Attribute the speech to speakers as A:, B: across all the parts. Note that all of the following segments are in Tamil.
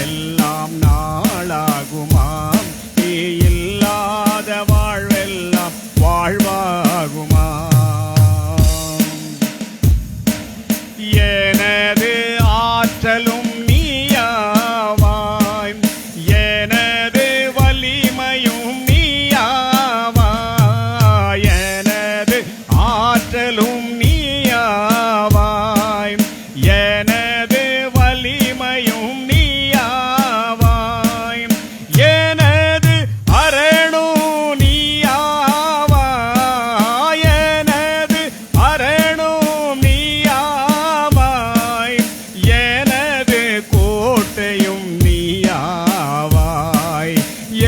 A: நாளெல்லாம் நாளாகுமாம், நீ இல்லாத வாழ்வெல்லாம் வாழ்வாகுமாம். எனது ஆற்றலும் நீயாவாய், எனது வலிமையும் நீயாவாய், எனது ஆற்றலும் நீயாவாய், எனது வலிமையும் நீயாவாய், எனது அரணும் நீயாவாய், எனது அரணும் நீயாவாய், எனது கோட்டையும் நீயாவாய்,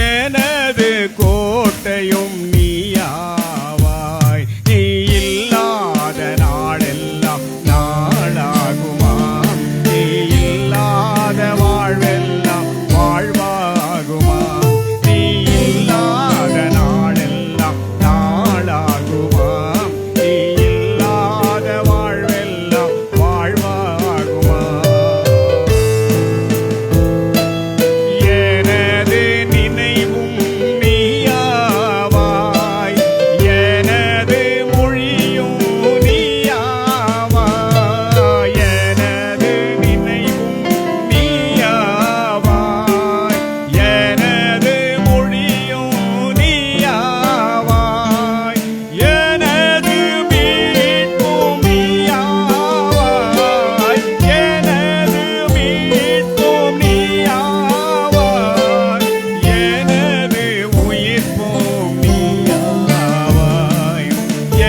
A: எனது கோட்டையும் நீயாவாய். நீ இல்லாத நாளெல்லாம் நாளாகுமாம், நீ இல்லாத வாழ்வெல்லாம் வாழ்வாகுமாம், நீ இல்லாத நாளெல்லாம் நாளாகுமாம், நீ இல்லாத வாழ்வெல்லாம் வாழ்வாகுமாம். எனது நினைவும் நீயாவாய், எனது மொழியும் நீயாவாய், எனது நினைவும் நீயாவாய், எனது மொழியும் நீயாவாய், எனது மீட்பும் நீயாவாய், எனது மீட்பும் நீயாவாய், எனது உயிர்ப்பும் நீயாவாய்,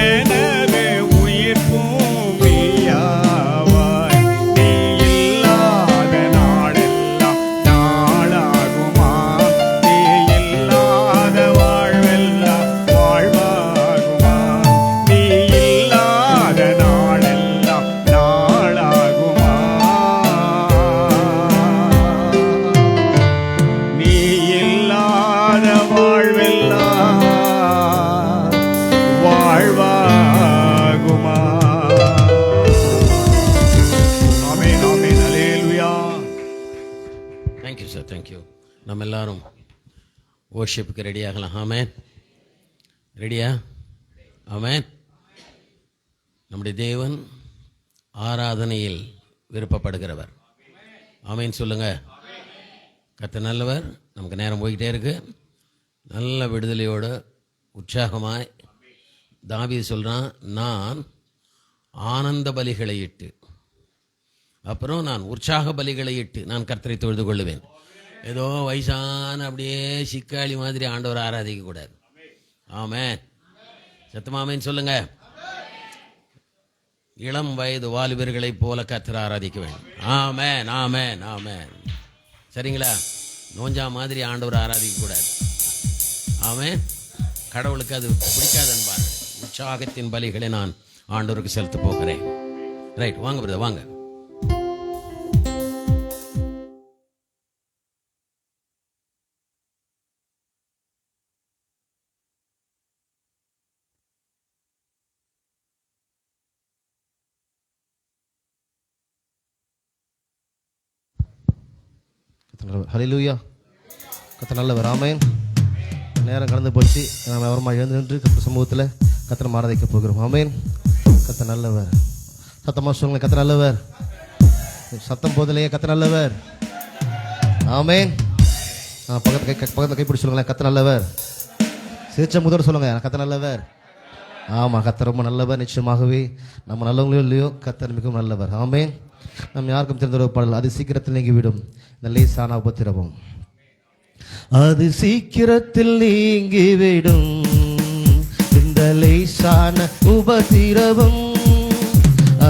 A: எனது உயிர்ப்பும் நீயாவாய். நீ இல்லாத நாளெல்லாம் நாளாகுமாம், நீ இல்லாத வாழ்வெல்லாம் வாழ்வாகுமாம், நீ இல்லாத நாளெல்லாம் நாளாகுமாம், நீ இல்லாத வாழ்வெல்லாம் வாழ்வாகுமா. Amen, amen, alleluia.
B: Thank you sir, thank you. நம்ம எல்லாரும் வர்ஷிப்புக்கு ரெடி ஆகலாம். ஆமென். ரெடியா? ஆமென். நம்முடைய தேவன் ஆராதனையில் விருப்பப்படுகிறவர். ஆமென் சொல்லுங்க. கர்த்தர் நல்லவர். நமக்கு நேரம் போய்கிட்டே இருக்கு. நல்ல விடுதலையோடு உற்சாகமாய் தாவீது சொல்கிறான், நான் ஆனந்த பலிகளை இட்டு, அப்புறம் நான் உற்சாக பலிகளை இட்டு நான் கர்த்தரை தொழுது கொள்ளுவேன். ஏதோ வயசான அப்படியே சிக்காளி மாதிரி ஆண்டவர் ஆராதிக்க கூடாது. ஆமென். சத்தமாமேன்னு சொல்லுங்க. இளம் வயது வாலிபர்களைப் போல கர்த்தரை ஆராதிக்க வேண்டும். ஆமென், ஆமென், ஆமென். சரிங்களா? நோஞ்சா மாதிரி ஆண்டவர் ஆராதிக்க கூடாது. ஆமென். கடவுளுக்கு அது பிடிக்காது என்பார். உற்சாகத்தின் பலிகளை நான் ஆண்டவருக்கு செலுத்த போகிறேன். ரைட், வாங்க பிரதர், வாங்க.
C: ஹல்லேலூயா. கர்த்தர் நல்லவர். ஆமென். நேரம் கடந்து போச்சு. நாம் அவரமாக எழுந்து நின்று கர்த்தர் சமூகத்தில் கர்த்தரை ஆராதிக்க போகிறோம். ஆமென். கர்த்தர் நல்லவர். சத்தமாக சொல்லுங்க, கர்த்தர் நல்லவர். சத்தம் போதிலேயே கர்த்தர் நல்லவர். ஆமென். பக்கத்தில் கைப்பிடி சொல்லுங்களேன், கர்த்தர் நல்லவர். சிரிச்ச முதல் சொல்லுங்க, கர்த்தர் நல்லவர். ஆமாம், கர்த்தர் ரொம்ப நல்லவர். நிச்சயமாகவே நம்ம நல்லவங்களோ இல்லையோ கர்த்தர் மிகவும் நல்லவர். ஆமென். நம்ம யாருக்கும் தெரிந்த ஒரு பாடல், அது சீக்கிரத்தில் நீங்கிவிடும் இந்த லேசான உபத்திரவம். அது சீக்கிரத்தில் நீங்கிவிடும் இந்த லேசான உபத்திரவம்,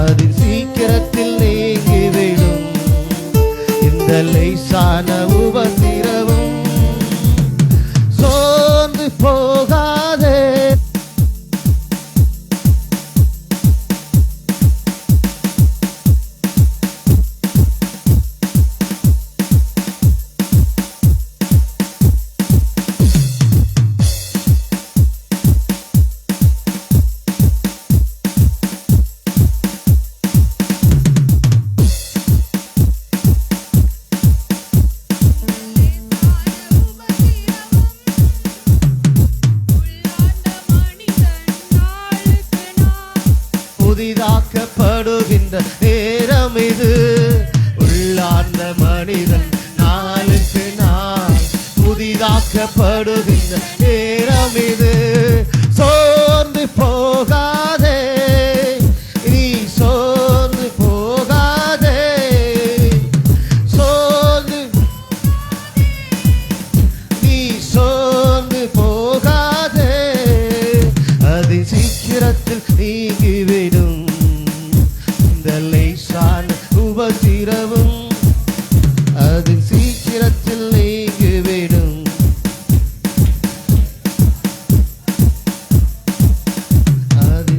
C: அது சீக்கிரத்தில் நீங்கிவிடும் இந்த லேசான உபத்திரவம். சோர்ந்து போகாதே, ஆக்கப்படுகின்ற நேரம் இது. சோர்ந்து போகாதே, நீ சோர்ந்து போகாதே, சோர்ந்து நீ சோர்ந்து போகாதே. அது சீக்கிரத்தில் நீங்கிவிடும் இந்த லேசான உபத்திரவும், அது சீக்கிரத்தில் நீங்கிவிடும். அது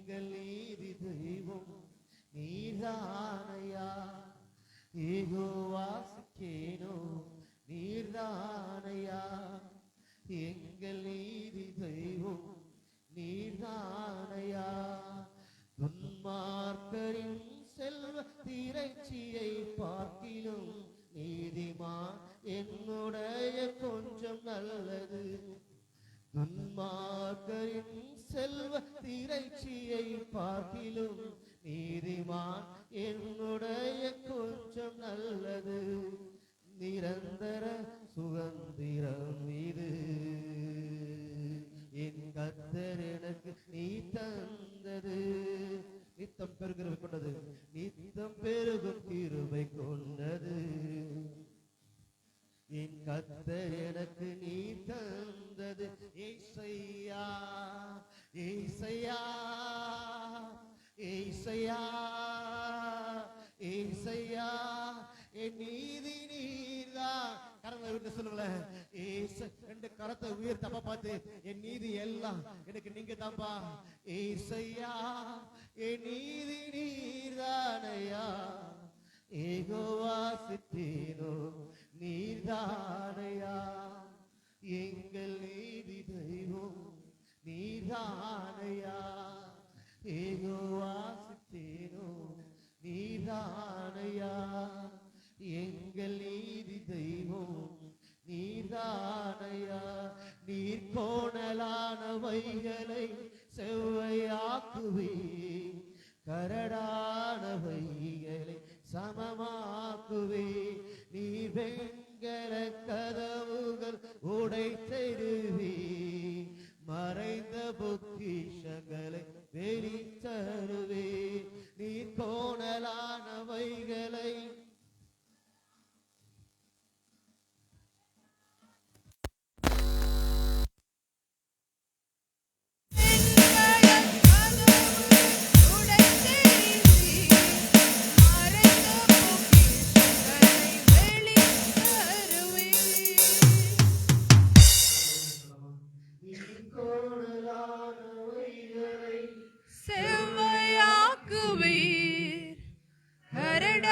C: எங்கள் நீதி தெய்வம் நீர்தானையா, யெகோவாசிக்கேனோ நீர்தானையா, எங்கள் நீதி தெய்வம் நீர்தானையா. துன்மார்க்கரின் செல்வ திரைச்சியை பார்க்கிலும் நீதிமான் என்னுடைய கொஞ்சம் நல்லது. துன்மார்க்கரின் செல்வ திரைச்சியை பார்க்கிலும் நீதிமான் என்னுடைய கொஞ்சம் நல்லது. நிரந்தர சுதந்திரம் இது என் கர்த்தர் எனக்கு நீ தந்தது. நித்தம் பெருகிருபை கொண்டது, நித்தம் பெருகும் கிருபை கொண்டது. என் கர்த்தர் எனக்கு நீ தந்தது. ஏசையா ஏசையா ஏசையா ஏசையா என் நீதி நீர்தான். கரங்களை விட்டு சொல்லுங்களேன். ரெண்டு கரத்தை உயிர் தப்பா பார்த்து என் நீதி எல்லாம் எனக்கு நீங்க தான்ப்பா. ஏசையா என் நீதி நீர்தானையா, யெகோவாசித்தேனோ நீர்தானையா, எங்கள் நீதி தெய்வம் நீர்தானையா, யெகோவாசித்தேனோ நீர்தானையா, எங்கள் நீதி தெய்வம் நீர்தானையா. நீர் கோணலானவைகளை செவ்வையாக்குவே, கரடானவைகளை சமமாக்குவே. நீர் வெண்கல கதவுகள் உடைத்தெடுவே, மறைந்த பொக்கிஷங்களை வெளித்தருவே. நீர் கோணலானவைகளை
D: செவ்வையாக்குவீர், கரடானவைகளை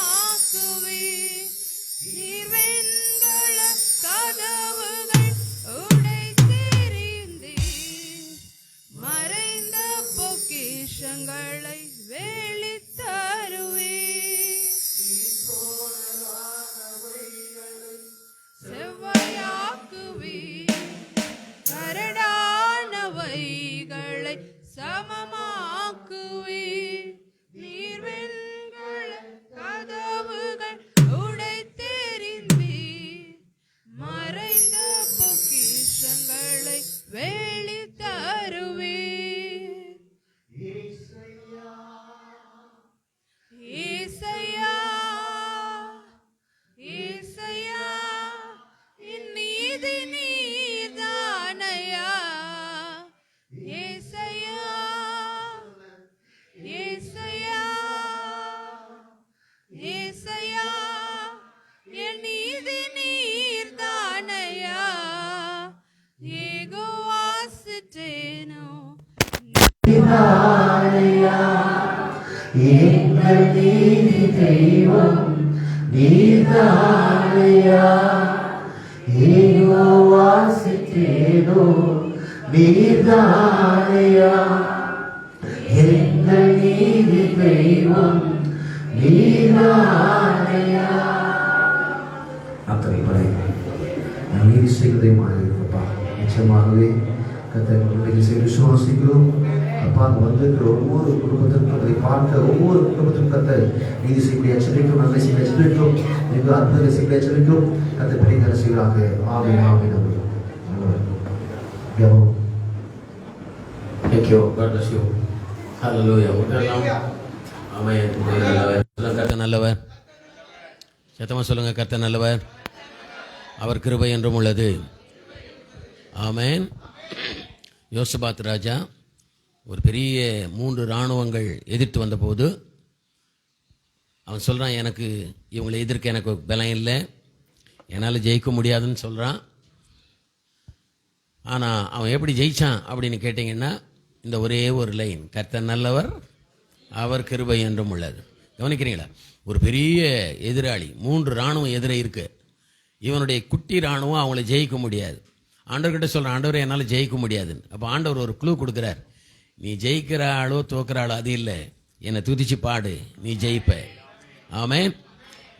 D: சமமாக்குவீர். நீர் வெண்கல கதவுகள் உடைத்தெறிந்தீர், மறைந்த பொக்கிஷங்களை வெளித்தருவீர். செவ்வையாக்குவீர், கரடானவைகளை சமமாக்குவீர். நீர் வெண்கல கதவுகள் உடைத்தெறிந்தீர், மறைந்த பொக்கிஷங்களை வெளித்தருவீர். ஏசையா ஏசையா என் நீதி நீர்தானையா, ஏசையா ஏசையா ஏசையா என் நீதி நீர்தானையா, யெகோவாசித்தேனோ
C: எங்கள் நீதி தெய்வம் நீர்தானையா, யெகோவாசித்தேனோ நீர்தானையா, எங்கள் நீதி தெய்வம் நீர்தானையா.
E: அத்தனை படை நீதி செய்வதையுமாக இருக்கப்பா. நிச்சயமாகவே கர்த்தர் செய்து விசுவாசிக்கிறோம். அப்பா அங்கே வந்திருக்கிற ஒவ்வொரு குடும்பத்திற்கும் அதை பார்க்க ஒவ்வொரு குடும்பத்திற்கும் கர்த்தர் நீதி செய்ய எச்சரிக்கும், நன்மை செய்ய எச்சரிக்கும், எங்கள் அற்புதங்களை செய்ய எச்சரிக்கும். கர்த்தர் பெரிய செய்வதாக. ஆமென் ஆமென் ஆமென்.
B: Thank you. God bless you. Hallelujah. ஆமென். கர்த்தர் நல்லவர். சத்தமா சொல்லுங்க, கர்த்தர் நல்லவர், அவர் கிருபை என்றும் உள்ளது. ஆமென். யோசபாத் ராஜா ஒரு பெரிய 3 இராணுவங்கள் எதிர்த்து வந்தபோது அவன் சொல்கிறான், எனக்கு இவங்களை எதிர்க்க எனக்கு பலம் இல்லை, என்னால் ஜெயிக்க முடியாதுன்னு சொல்கிறான். ஆனால் அவன் எப்படி ஜெயிச்சான் அப்படின்னு கேட்டிங்கன்னா இந்த ஒரே ஒரு லைன், கர்த்தர் நல்லவர், அவர் கிருபை என்றும் உள்ளது. கவனிக்கிறீங்களா? ஒரு பெரிய எதிராளி, 3 இராணுவம் எதிரே இருக்கு. இவனுடைய குட்டி இராணுவம் அவங்கள ஜெயிக்க முடியாது. ஆண்டவர்கிட்ட சொல்கிறான், ஆண்டவரை என்னால் ஜெயிக்க முடியாதுன்னு. அப்போ ஆண்டவர் ஒரு க்ளூ கொடுக்குறார், நீ ஜெயிக்கிற ஆளோ தோக்கிற ஆளோ அது இல்லை, என்னை துதிச்சு பாடு, நீ ஜெயிப்ப. ஆமென்.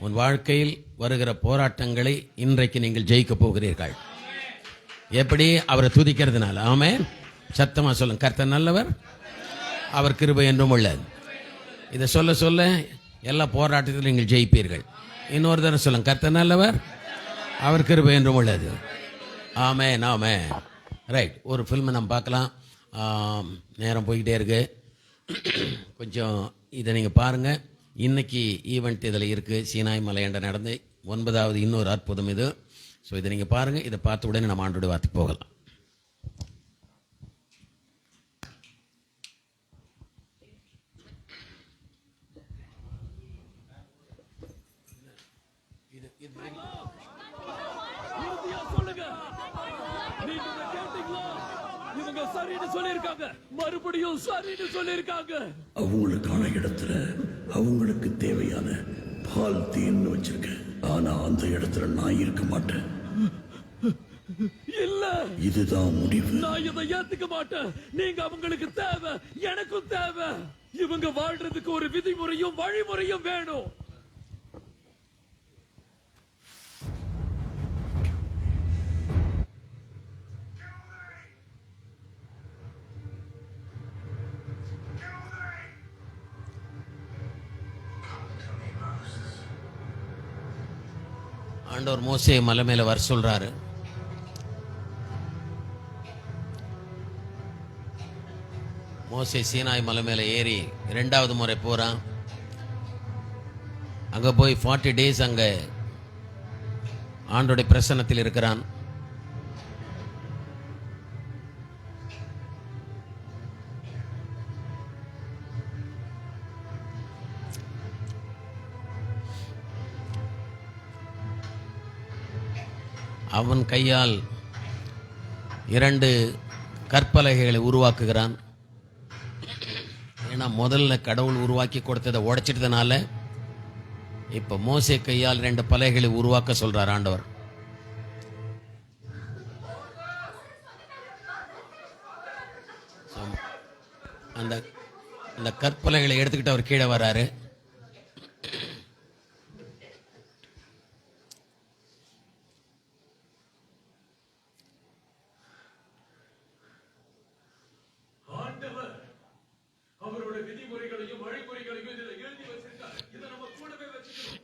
B: உன் வாழ்க்கையில் வருகிற போராட்டங்களை இன்றைக்கு நீங்கள் ஜெயிக்க போகிறீர்கள். எப்படி? அவரை துதிக்கிறதுனால. ஆமென். சத்தமாக சொல்லுங்க, கர்த்தர் நல்லவர், அவர் கிருபை என்றும் உள்ளது. இதை சொல்ல சொல்ல எல்லா போராட்டத்திலும் நீங்கள் ஜெயிப்பீர்கள். இன்னொரு தடவை சொல்லுங்க, கர்த்தர் நல்லவர், அவர் கிருபை என்றும் உள்ளது. ஆமென், ஆமென். ரைட், ஒரு ஃபில்மை நம்ம பார்க்கலாம். நேரம் போய்கிட்டே இருக்கு. கொஞ்சம் இதை நீங்கள் பாருங்கள். இன்னைக்கு ஈவெண்ட் இதில் இருக்குது. சீனாய் மலையாண்ட நடந்து 9வது இன்னொரு அற்புதம் இது. ஸோ இதை நீங்கள் பாருங்கள். இதை பார்த்த உடனே நம்ம ஆண்டோட வார்த்தைக்கு போகலாம்.
F: மறுபடியும் சரின்னு சொல்லிருக்காங்க.
G: அவங்களுக்கான இடத்துல அவங்களுக்கு தேவையான பால் தீன்னு வச்சிருக்கேன். ஆனா அந்த இடத்துல நான் இருக்க மாட்டேன்.
F: இல்ல,
G: இதுதான் முடிவு.
F: நான் இதை ஏத்துக்க மாட்டேன். நீங்க அவங்களுக்கு தேவை, எனக்கும் தேவை. இவங்க வாழ்றதுக்கு ஒரு விதிமுறையும் வழிமுறையும் வேணும்.
B: ஆண்டவர் மோசே மலை மேலே வர சொல்றாரு. மோசே சீனாய் மலை மேலே ஏறி 2வது முறை போறான். அங்க போய் 40 days அங்க ஆண்டோடைய பிரசன்னத்தில் இருக்கிறான். அவன் கையால் 2 கற்பலகைகளை உருவாக்குகிறான். ஏன்னா முதல்ல கடவுள் உருவாக்கி கொடுத்ததை உடைச்சிட்டதுனால இப்ப மோசே கையால் 2 பலகைகளை உருவாக்க சொல்றார் ஆண்டவர். அந்த கற்பலகைகளை எடுத்துக்கிட்டு அவர் கீழே வராரு.
F: அவரோட விதிமுறைகளையும் வழிமுறைகளையும் இதுல எழுதி வச்சிருக்காரு. இதை நம்ம கூடவே வச்சுக்கணும்.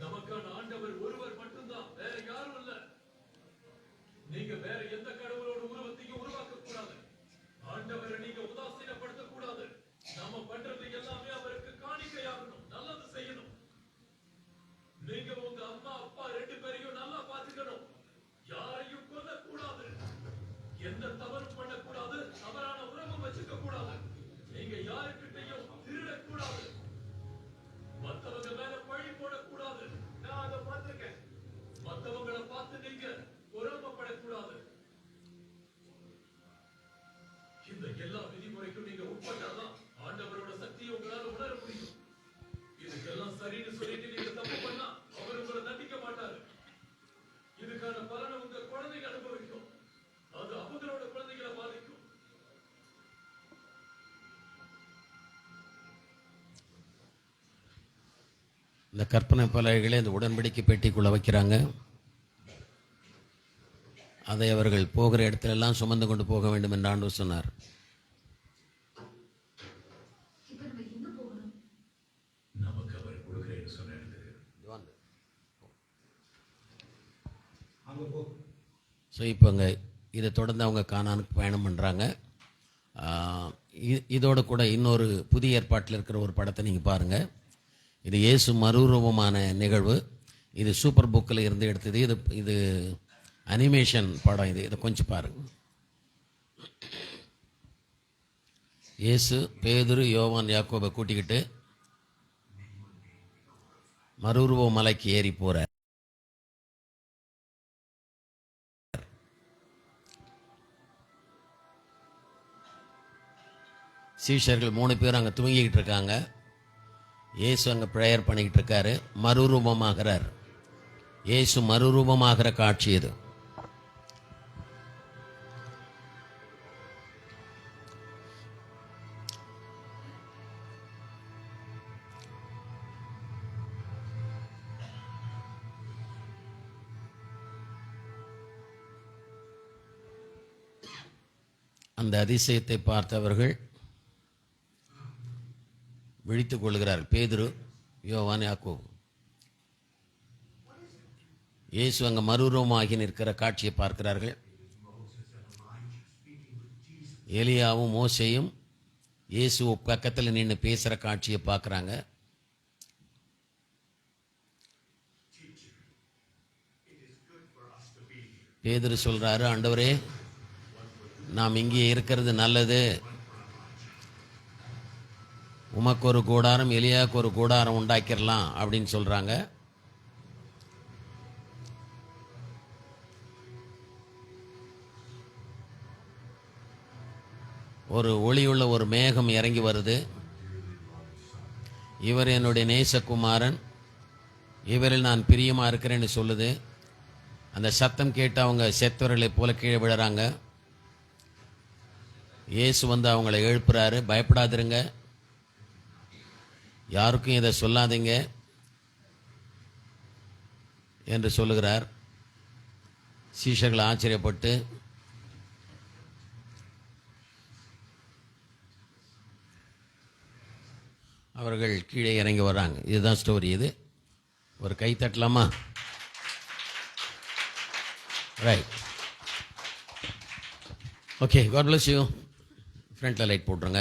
F: நமக்கான ஆண்டவர் ஒருவர் மட்டும்தான், வேற யாரும் இல்ல. நீங்க வேற எந்த கடவுளோட உருவத்தையும் உருவாக்க கூடாது. ஆண்டவரை நீங்க உதாசீனப்படுத்த கூடாது. நாம பண்றது எல்லாமே அவருக்கு காணிக்கையாகணும், நல்லது செய்யணும். நீங்க உங்க அம்மா அப்பா 2 பேரையும் நல்லா பாத்துக்கணும். யாரையும் கொல்லக்கூடாது, எந்த தவறும் பண்ணக்கூடாது, தவறான உறவும் வச்சுக்க கூடாது. நீங்க யாருக்கிட்டையும் திருடக்கூடாது, மத்தவங்க மேல பழி போடக்கூடாது. நான் அதை பார்த்திருக்கேன். மத்தவங்களை பார்த்து நீங்க பொறாமப்படக்கூடாது. இந்த எல்லா விதிமுறைக்கும் நீங்க உட்பட்டாதான் ஆண்டவரோட சக்தியை உங்களால உணர முடியும். இதுக்கெல்லாம் சரின்னு சொல்லிட்டு நீங்க தப்பு பண்ணா அவர் உங்களை தண்டிக்க மாட்டாரு. இதுக்கான பலனை உங்க குழந்தைங்க அனுபவிக்கும். அது அவங்களோட குழந்தைகளை பாதிக்கும்.
B: இந்த கற்பனை பலகைகளை இந்த உடன்படிக்கை பெட்டிக்குள்ள வைக்கிறாங்க. அதை அவர்கள் போகிற இடத்துல எல்லாம் சுமந்து கொண்டு போக வேண்டும் என்று ஆண்டவர் சொன்னார்.
G: நமக்கு அவர் கொடுக்கிறேன்னு சொன்ன இடத்துக்கு
B: ஸோ இப்போங்க இதை தொடர்ந்து அவங்க கானானுக்கு பயணம் பண்ணுறாங்க. இதோட கூட இன்னொரு புதிய ஏற்பாட்டில் இருக்கிற ஒரு படத்தை நீங்கள் பாருங்கள். இது இயேசு மறுரூபமான நிகழ்வு. இது சூப்பர் புக்கில் இருந்து எடுத்தது. இது அனிமேஷன் படம். இதை கொஞ்சம் பாருங்கள். இயேசு பேதுரு யோவான் யாக்கோபை கூட்டிக்கிட்டு மறுரூப மலைக்கு ஏறி போகிறார். சீஷர்கள் 3 பேரும் அங்கே தூங்கிக்கிட்டு இருக்காங்க. இயேசு அங்கே ப்ரேயர் பண்ணிக்கிட்டு இருக்காரு. மறுரூபமாகிறார். இயேசு மறுரூபமாகிற காட்சி இது. அந்த அதிசயத்தை பார்த்தவர்கள் விழித்துக் கொள்கிறார்கள். பேதுரு, யோவான், யாக்கோபு. இயேசு அங்கே மறுரூபமாகி நிற்கிற காட்சியை பார்க்கிறார்கள். எலியாவும் மோசேயும் இயேசு பக்கத்தில் நின்று பேசுகிற காட்சியை பார்க்குறாங்க. பேதுரு சொல்கிறாரு, ஆண்டவரே, நாம் இங்கே இருக்கிறது நல்லது. உமக்கு ஒரு கூடாரம், எலியாவுக்கு ஒரு கூடாரம் உண்டாக்கிடலாம் அப்படின்னு சொல்கிறாங்க. ஒரு ஒளியுள்ள ஒரு மேகம் இறங்கி வருது. இவர் என்னுடைய நேசகுமாரன், இவரில் நான் பிரியமாக இருக்கிறேன்னு சொல்லுது. அந்த சத்தம் கேட்டு அவங்க செத்தவர்களை போல கீழே விழுறாங்க. இயேசு வந்து அவங்களை எழுப்புறாரு. பயப்படாதிருங்க, யாருக்கும் இதை சொல்லாதீங்க என்று சொல்லுகிறார். சீஷர்கள் ஆச்சரியப்பட்டு அவர்கள் கீழே இறங்கி வர்றாங்க. இதுதான் ஸ்டோரி. இது ஒரு கை தட்டலாமா? Right, okay. God bless you. ஃப்ரண்ட்டில் லைட் போட்டுருங்க.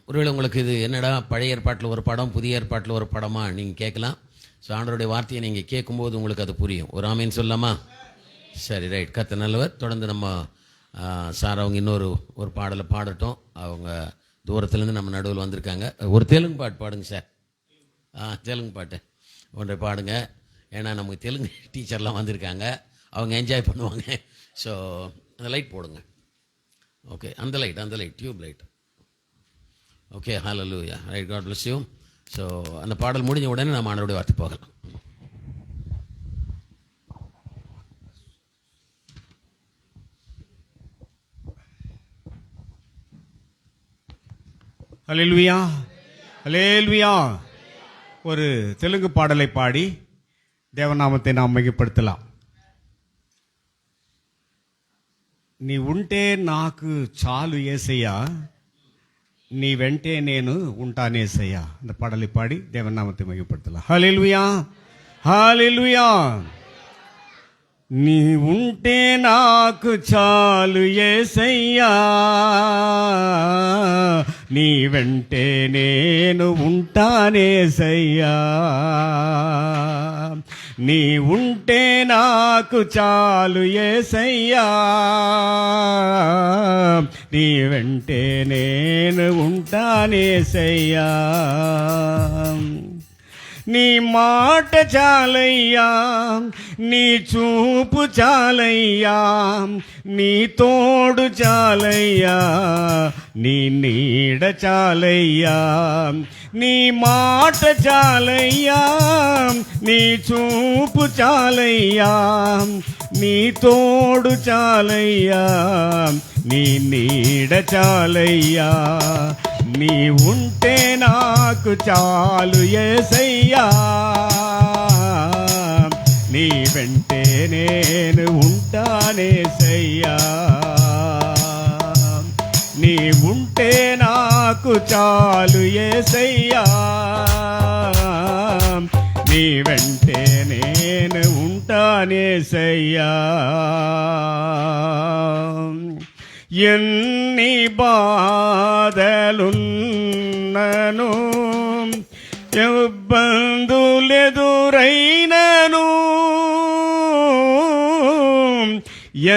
B: ஒருவேளை உங்களுக்கு இது என்னடா பழைய ஏற்பாட்டில் ஒரு படம், புதிய ஏற்பாட்டில் ஒரு படமா நீங்கள் கேட்கலாம். ஸோ ஆண்டவருடைய வார்த்தையை நீங்கள் கேட்கும்போது உங்களுக்கு அது புரியும். ஒரு ஆமீன் சொல்லலாமா? சரி, ரைட். கர்த்தர் நல்லவர். தொடர்ந்து நம்ம சார் அவங்க இன்னொரு பாடலை பாடட்டும். அவங்க தூரத்துலேருந்து நம்ம நடுவில் வந்திருக்காங்க. ஒரு தெலுங்கு பாட்டு பாடுங்க சார். தெலுங்கு பாட்டு ஒன்றை பாடுங்க. ஏன்னா நமக்கு தெலுங்கு டீச்சர்லாம் வந்திருக்காங்க, அவங்க என்ஜாய் பண்ணுவாங்க. ஸோ அந்த லைட் போடுங்க. ஓகே, அந்த light tube light. Okay, hallelujah. Right, God bless you. So அந்த பாடல் முடிஞ்ச உடனே நம்ம ஆண்டவருடைய வார்த்தை போகலாம்.
A: ஹல்லேலூயா, ஹல்லேலூயா. ஒரு தெலுங்கு பாடலை பாடி தேவநாமத்தை நாம் மையப்படுத்தலாம். నీ ఉంటే నాకు చాలు యేసయ్యా, నీ వెంటే నేను ఉంటానేసయ్యా. அந்த பாடலை பாடி தேவநாமத்தை மையப்படுத்தலாம். ஹல்லேலூயா, ஹல்லேலூயா. నీ ఉంటే నాకు చాలు యేసయ్యా, నీ వెంటే నేను ఉంటానేసయ్యా. నీ ఉంటే నాకు చాలు యేసయ్యా, నీ వెంటే నేను ఉంటానేసయ్యా. నీ మాట చాలయ్యా, నీ చూపు చాలయ్యా, నీ తోడు చాలయ్యా, నీ నీడ చాలయ్యా. నీ మాట చాలయ్యా, నీ చూపు చాలయ్యా, నీ తోడు చాలయ్యా, నీ నీడ చాలయ్యా. నీ ఉంటే నాకు చాలు యేసయ్యా, నీ వెంటే నేను ఉంటానేసయ్యా. నీ ఉంటే నాకు చాలు యేసయ్యా, నీ వెంటే నేను ఉంటానేసయ్యా. ఎన్ని బాధలున్నను, ఇబ్బందులెదురైనను,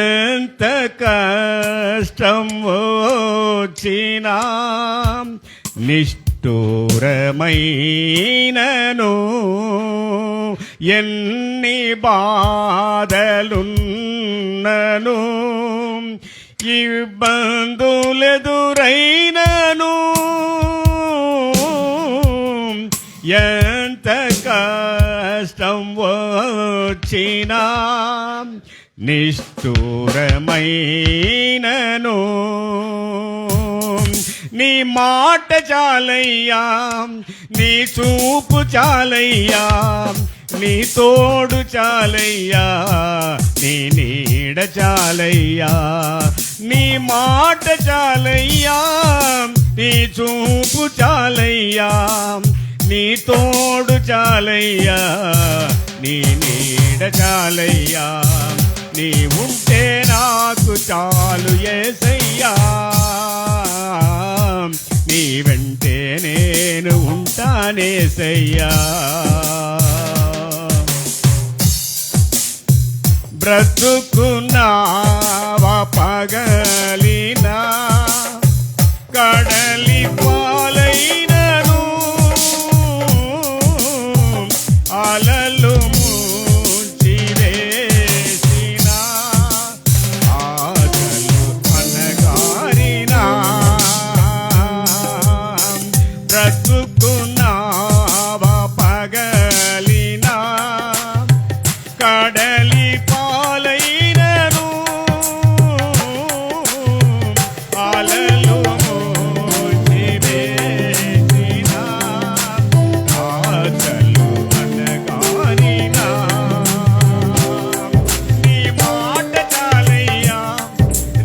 A: ఎంత కష్టం వచ్చినా, నిష్ఠూరమైనను, ఎన్ని బాధలున్నను, ఇబ్బందులెదురైనను ఎంత కష్టం వచ్చినా నిష్ఠూరమైనను నీ మాట చాలయ్యా, నీ చూపు చాలయ్యా, నీ తోడు చాలయ్యా, నీ నీడ చాలయ్యా. నీ మాట చాలయ్యా, నీ చూపు చాలయ్యా, నీ తోడు చాలయ్యా, నీ నీడ చాలయ్యా. నీ ఉంటే నాకు చాలు యేసయ్యా, నీ వెంటే నేను ఉంటానేసయ్యా. బ్రతుకున్నావా పగలినా కడలి పాలైనను అలలు ముంచి వేసిన ఆశలు అనగారినా బ్రతుకున్నావా పగలినా కడలి పాలైనను అలలు ముంచి వేసిన ఆశలు అనగారినా నీ మాట చాలయ్యా,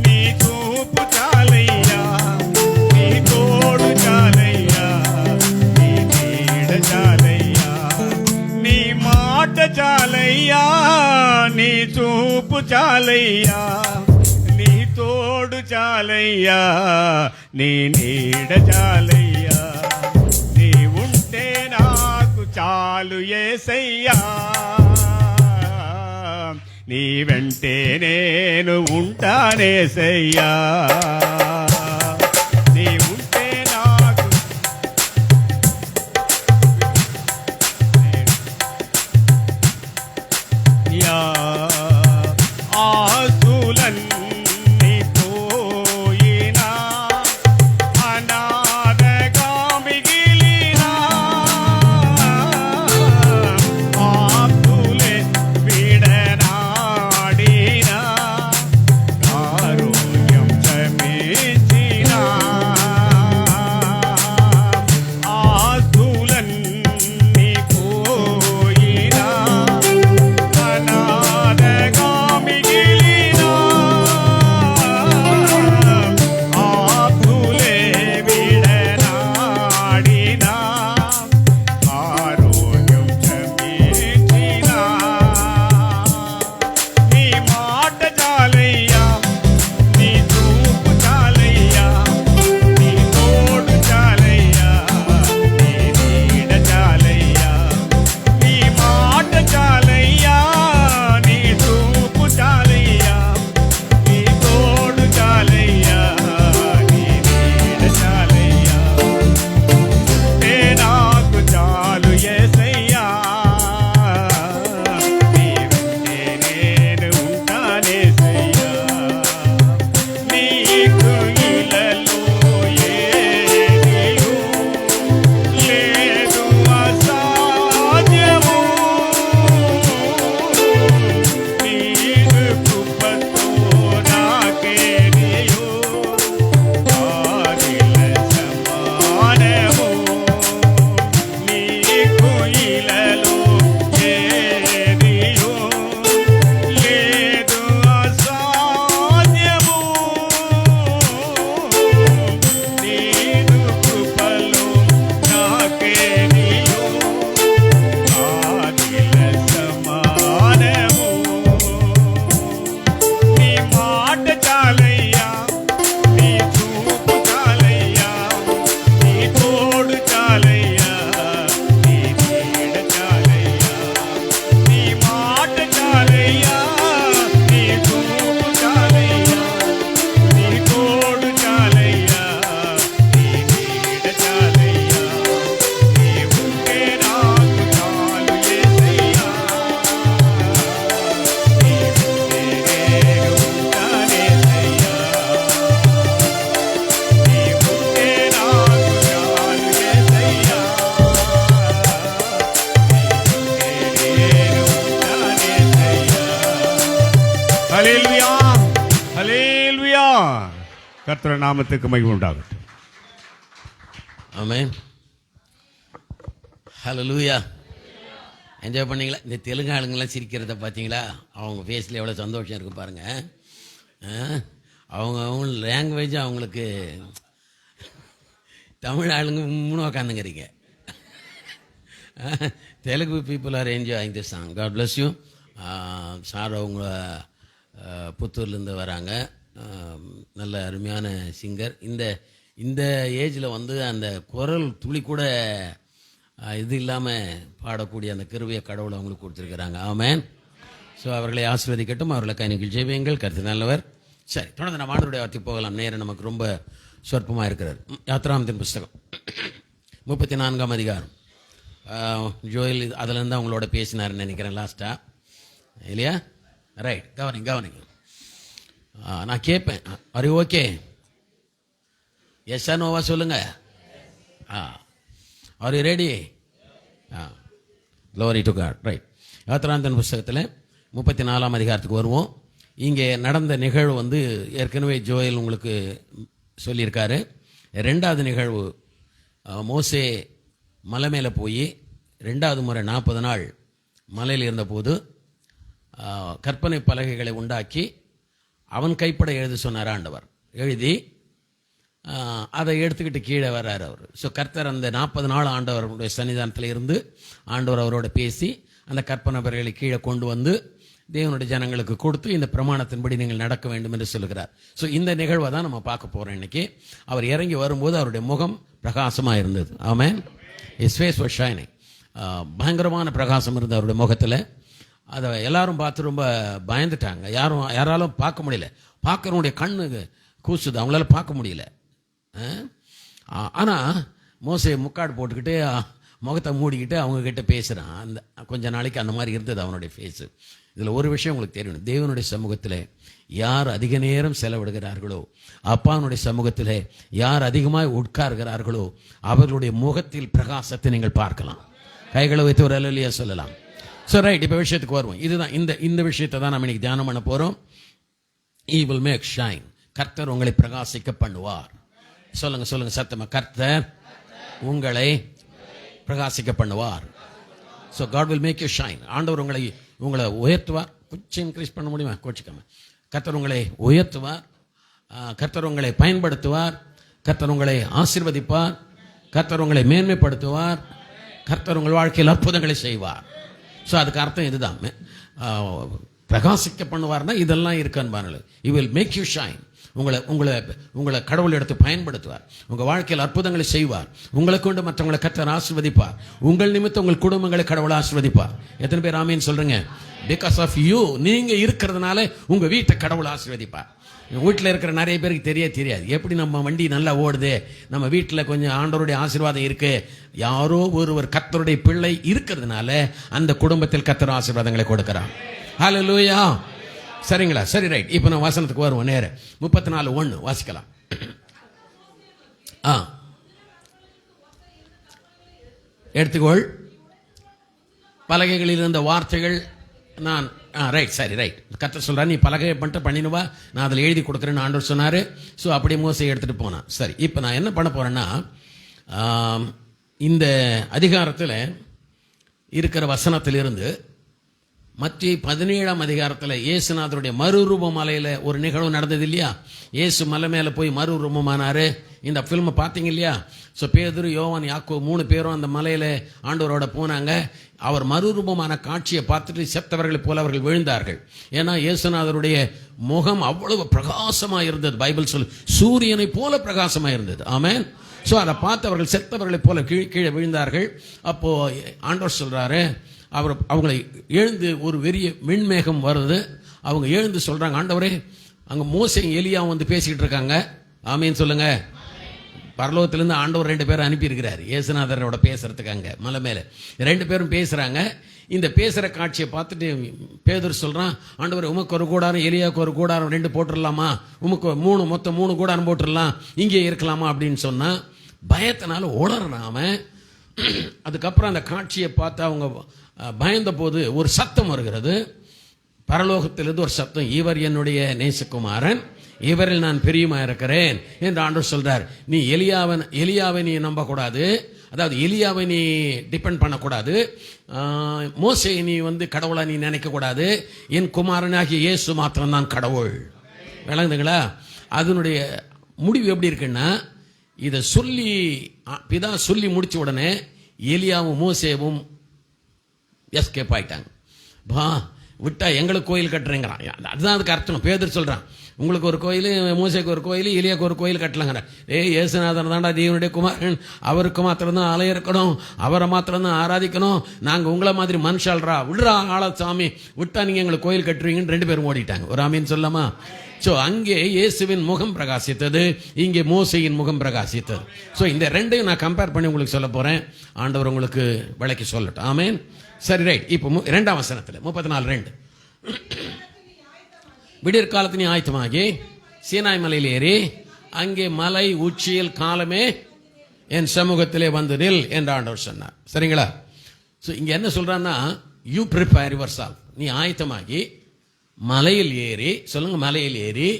A: నీ చూపు చాలయ్యా, నీ తోడు చాలయ్యా, నీ నీడ చాలయ్యా. నీ మాట చాలయ్యా, నీ చూపు చాలయ్యా, నీ తోడు చాలయ్యా, నీ నీడ చాలయ్యా. నీ ఉంటే నాకు చాలు యేసయ్యా, నీ వెంటే నేను ఉంటానేసయ్యా. నీ ఉంటే నాకు యా ఆస్తులన్నీ పోయినా అనాథగా మిగిలినా ఆప్తులే విడనాడినా ఆరోగ్యం చమే கர்த்தர் நாமத்துக்கு மகிமை உண்டாகட்டும்.
B: ஆமென். ஹல்லேலூயா. என்ஜாய் பண்ணீங்களா? இந்த தெலுங்கு ஆளுங்கெல்லாம் சிரிக்கிறத பார்த்தீங்களா? அவங்க ஃபேஸில் எவ்வளோ சந்தோஷம் இருக்குது பாருங்கள். அவங்க லாங்குவேஜ் அவங்களுக்கு தமிழ் ஆளுங்க மூணு உக்காந்துங்கிறீங்க. Telugu people are enjoying this song. God bless you. Sir அவங்க புத்தூர்லேருந்து வராங்க. நல்ல அருமையான சிங்கர். இந்த ஏஜில் வந்து அந்த குரல் துளி கூட இது இல்லாமல் பாடக்கூடிய அந்த கிருபையை கடவுளை அவங்களுக்கு கொடுத்துருக்குறாங்க. ஆமென். ஸோ அவர்களை ஆசீர்வதிக்கட்டும். அவர்களை கனிகள் ஜெய்வியங்கள். கருத்து நல்லவர். சரி, தொடர்ந்து நம்ம ஆண்டவருடைய வார்த்தைக்கு போகலாம். நேரம் நமக்கு ரொம்ப சொற்பமாக இருக்கிறார். யாத்ராமத்தின் புஸ்தகம் 34ஆம் அதிகாரம். ஜோயல் அதுலேருந்து அவங்களோட பேசினாருன்னு நினைக்கிறேன் லாஸ்ட்டாக, இல்லையா? ரைட், கவனிங்க. நான் கேட்பேன், அது ஓகே, எஸ்ஸா நோவா சொல்லுங்க. Are you ready? Glory to God. Right. யாத்ராமத்தின் புஸ்தகத்தில் 34ஆம் அதிகாரத்துக்கு வருவோம். இங்கே நடந்த நிகழ்வு வந்து ஏற்கனவே ஜோயல் உங்களுக்கு சொல்லியிருக்காரு. ரெண்டாவது நிகழ்வு, மோசே மலை மேலே போய் 2வது முறை 40 நாள் மலையில் இருந்தபோது கற்பனை பலகைகளை உண்டாக்கி அவன் கைப்பட எழுத சொன்னார் ஆண்டவர். எழுதி அதை எடுத்துக்கிட்டு கீழே வர்றார் அவர். ஸோ கர்த்தர் அந்த 40 நாள் ஆண்டவருடைய சன்னிதானத்தில் இருந்து ஆண்டவர் அவரோட பேசி அந்த கற்பனை பலகைகளை கீழே கொண்டு வந்து தேவனுடைய ஜனங்களுக்கு கொடுத்து இந்த பிரமாணத்தின்படி நீங்கள் நடக்க வேண்டும் என்று சொல்லுகிறார். ஸோ இந்த நிகழ்வை தான் நம்ம பார்க்க போகிறோம் இன்னைக்கு. அவர் இறங்கி வரும்போது அவருடைய முகம் பிரகாசமாக இருந்தது. ஆமென். His face was shining. பயங்கரமான பிரகாசம் இருந்தது அவருடைய முகத்தில். அதை எல்லாரும் பார்த்து ரொம்ப பயந்துட்டாங்க. யாராலும் பார்க்க முடியல. பார்க்குறவனுடைய கண்ணு கூசுது, அவங்களால பார்க்க முடியல. ஆனால் மோசே முக்காடு போட்டுக்கிட்டு முகத்தை மூடிக்கிட்டு அவங்கக்கிட்ட பேசுகிறான். அந்த கொஞ்ச நாளைக்கு அந்த மாதிரி இருந்தது அவனுடைய ஃபேஸு. இதில் ஒரு விஷயம் உங்களுக்கு தெரியணும். தேவனுடைய சமூகத்தில் யார் அதிக நேரம் செலவிடுகிறார்களோ, அப்பானுடைய சமூகத்தில் யார் அதிகமாக உட்கார்கிறார்களோ அவர்களுடைய முகத்தில் பிரகாசத்தை நீங்கள் பார்க்கலாம். கைகளை வைத்து ஒரு அல்லேலூயா சொல்லலாம். ஸோ ரைட், இப்போ விஷயத்துக்கு வருவோம். இதுதான் இந்த விஷயத்தை தான் நம்ம இன்னைக்கு தியானம் பண்ண போகிறோம். He will make shine. கர்த்தர் உங்களை பிரகாசிக்க பண்ணுவார். சொல்லுங்க சத்தமா, கர்த்தர் உங்களை பிரகாசிக்க பண்ணுவார். So God will make you shine. ஆண்டவர் உங்களை உயர்த்துவார். கொஞ்சம் இன்க்ரீஸ் பண்ண முடியுமா? கோச்சிக்காம. கர்த்தர் உங்களை உயர்த்துவார். கர்த்தர் உங்களை பயன்படுத்துவார். கர்த்தர் உங்களை ஆசீர்வதிப்பார். கர்த்தர் உங்களை மேன்மைப்படுத்துவார். கர்த்தர் உங்கள் வாழ்க்கையில் அற்புதங்களை செய்வார். ஸோ அதுக்கு அர்த்தம் இதுதான். பிரகாசிக்க பண்ணுவார்னா இதெல்லாம் இருக்கான்னு. He will make you shine. உங்களை கடவுள் எடுத்து பயன்படுத்துவார். உங்கள் வாழ்க்கையில் அற்புதங்களை செய்வார். உங்களை கொண்டு மற்றவங்களை கர்த்தர் ஆசீர்வதிப்பார். உங்கள் நிமித்தம் உங்கள் குடும்பங்களை கடவுள் ஆசீர்வதிப்பார். எத்தனை பேர் ஆமீன் சொல்றீங்க? பிகாஸ் ஆஃப் யூ, நீங்க இருக்கிறதுனால உங்க வீட்டை கடவுள் ஆசீர்வதிப்பார். வீட்டில் இருக்கிற நிறைய பேருக்கு தெரியாது எப்படி நம்ம வண்டி நல்லா ஓடுது, நம்ம வீட்டில் கொஞ்சம் ஆண்டவருடைய ஆசீர்வாதம் இருக்கு. யாரோ ஒருவர் கர்த்தருடைய பிள்ளை இருக்கிறதுனால அந்த குடும்பத்தில் கர்த்தர் ஆசீர்வாதங்களை கொடுக்கிறார். ஹல்லேலூயா. சரிங்களா? சரி, ரைட். இப்போ நான் வசனத்துக்கு வருவோம். நேர 34:1 வாசிக்கலாம். எடுத்துக்கொள். பலகைகளில் இருந்த வார்த்தைகள் நான் ரைட், சரி, ரைட். கர்த்தர் சொல்றாரு, நீ பலகையை பண்ணினுவா, நான் அதில் எழுதி கொடுக்குறேன்னு ஆண்டவர் சொன்னார். ஸோ அப்படியே மோசே எடுத்துகிட்டு போனான். சரி, இப்போ நான் என்ன பண்ண போகிறேன்னா, இந்த அதிகாரத்தில் இருக்கிற வசனத்திலிருந்து மத்திய 17ஆம் அதிகாரத்தில் இயேசுநாதருடைய மறுரூப மலையில் ஒரு நிகழ்வு நடந்தது இல்லையா? இயேசு மலை மேலே போய் மறுரூபமானார். இந்த ஃபில்மை பார்த்தீங்க இல்லையா? ஸோ பேதுரு, யோவான், யாக்கோபு 3 பேரும் அந்த மலையில் ஆண்டவரோட போனாங்க. அவர் மறுரூபமான காட்சியை பார்த்துட்டு செத்தவர்களைப் போல அவர்கள் விழுந்தார்கள். ஏன்னா இயேசுநாதருடைய முகம் அவ்வளவு பிரகாசமாக இருந்தது. பைபிள் சொல்லு, சூரியனை போல பிரகாசமாக இருந்தது. ஆமென். ஸோ அதை பார்த்து அவர்கள் செத்தவர்களைப் போல கீழே விழுந்தார்கள். அப்போ ஆண்டவர் சொல்றாரு, அவங்களை எழுந்து ஒரு பெரிய விண்மேகம் வருது. அவங்க எழுந்து சொல்றாங்க, ஆண்டவரே, அங்க மோசே எலியா வந்து பேசிக்கிட்டு இருக்காங்க. ஆமீன் சொல்லுங்க. பரலோகத்திலிருந்து ஆண்டவர் 2 பேரும் அனுப்பியிருக்கிறார் இயேசுநாதரோட பேசுறதுக்கு. அங்க மலை மேல 2 பேரும் பேசுறாங்க. இந்த பேசுற காட்சியை பார்த்துட்டு பேதுரு சொல்றான், ஆண்டவரே, உமக்கு ஒரு கூடாரம், எலியாவுக்கு ஒரு கூடாரம் 2 போட்டுடலாமா? உமக்கு மொத்தம் 3 கூடாரம் போட்டுடலாம், இங்கே இருக்கலாமா அப்படின்னு சொன்னா பயத்தினால உளறாம. அதுக்கப்புறம் அந்த காட்சியை பார்த்து அவங்க பயந்த போது ஒரு சத்தம் வருகிறது. பரலோகத்திலிருந்து ஒரு சத்தம், இவர் என்னுடைய நேசகுமாரன், இவரில் நான் பிரியமா இருக்கிறேன் என்று ஆண்டவர் சொல்றார். நீ எலியாவை நீ நம்பக்கூடாது, அதாவது எலியாவை நீ டிபெண்ட் பண்ணக்கூடாது, மோசே நீ கடவுளா நீ நினைக்க கூடாது, என் குமாரனாகிய இயேசு மாத்திரம் தான் கடவுள். விளங்குதுங்களா? அதனுடைய முடிவு எப்படி இருக்குன்னா, இதை சொல்லி பிதா சொல்லி முடிச்ச உடனே எலியாவும் மோசேவும் எஸ்கேப் ஆயிட்டாங்க. விட்டா எங்களுக்கு கோயில் கட்டுறேங்கிறான். அதுதான் அதுக்கு அர்த்தம். பேதர் சொல்றான், உங்களுக்கு ஒரு கோயில், மோசேக்கு ஒரு கோயில், எலியாக்கு ஒரு கோயில் கட்டலாங்கிற. இயேசுநாதன் தாண்டா தேவனுடைய குமாரன், அவருக்கு மாத்திரம்தான் ஆலயம் இருக்கணும், அவரை மாத்திரம்தான் ஆராதிக்கணும், நாங்கள் உங்களை மாதிரி மனுஷால்ரா, விடுறா ஆளா சாமி, விட்டா நீங்கள் எங்களுக்கு கோயில் கட்டுறீங்கன்னு 2 பேரும் ஓடிட்டாங்க. ஒரு ஆமீன் சொல்லாமா? ஸோ அங்கே இயேசுவின் முகம் பிரகாசித்தது, இங்கே மோசையின் முகம் பிரகாசித்தது. ஸோ இந்த ரெண்டையும் நான் கம்பேர் பண்ணி உங்களுக்கு சொல்ல போறேன். ஆண்டவர் உங்களுக்கு விளக்கி சொல்லட்டும். ஆமேன். சரி, ரைட். இப்போ 2ஆம் வசனத்தில் 34:2, விடியற் காலத்து நீ ஆயத்தமாகி சீனாய் மலையில் ஏறி அங்கே மலை உச்சியில் காலமே என் சமூகத்திலே வந்து நில் என்று ஆண்டவர் சொன்னார். சரிங்களா? ஸோ இங்க என்ன சொல்றான்னா, யூ ப்ரிப்பேர் யுவர் செல்ஃப். நீ ஆயத்தமாகி மலையில் ஏறி, சொல்லுங்க, மலையில் ஏறி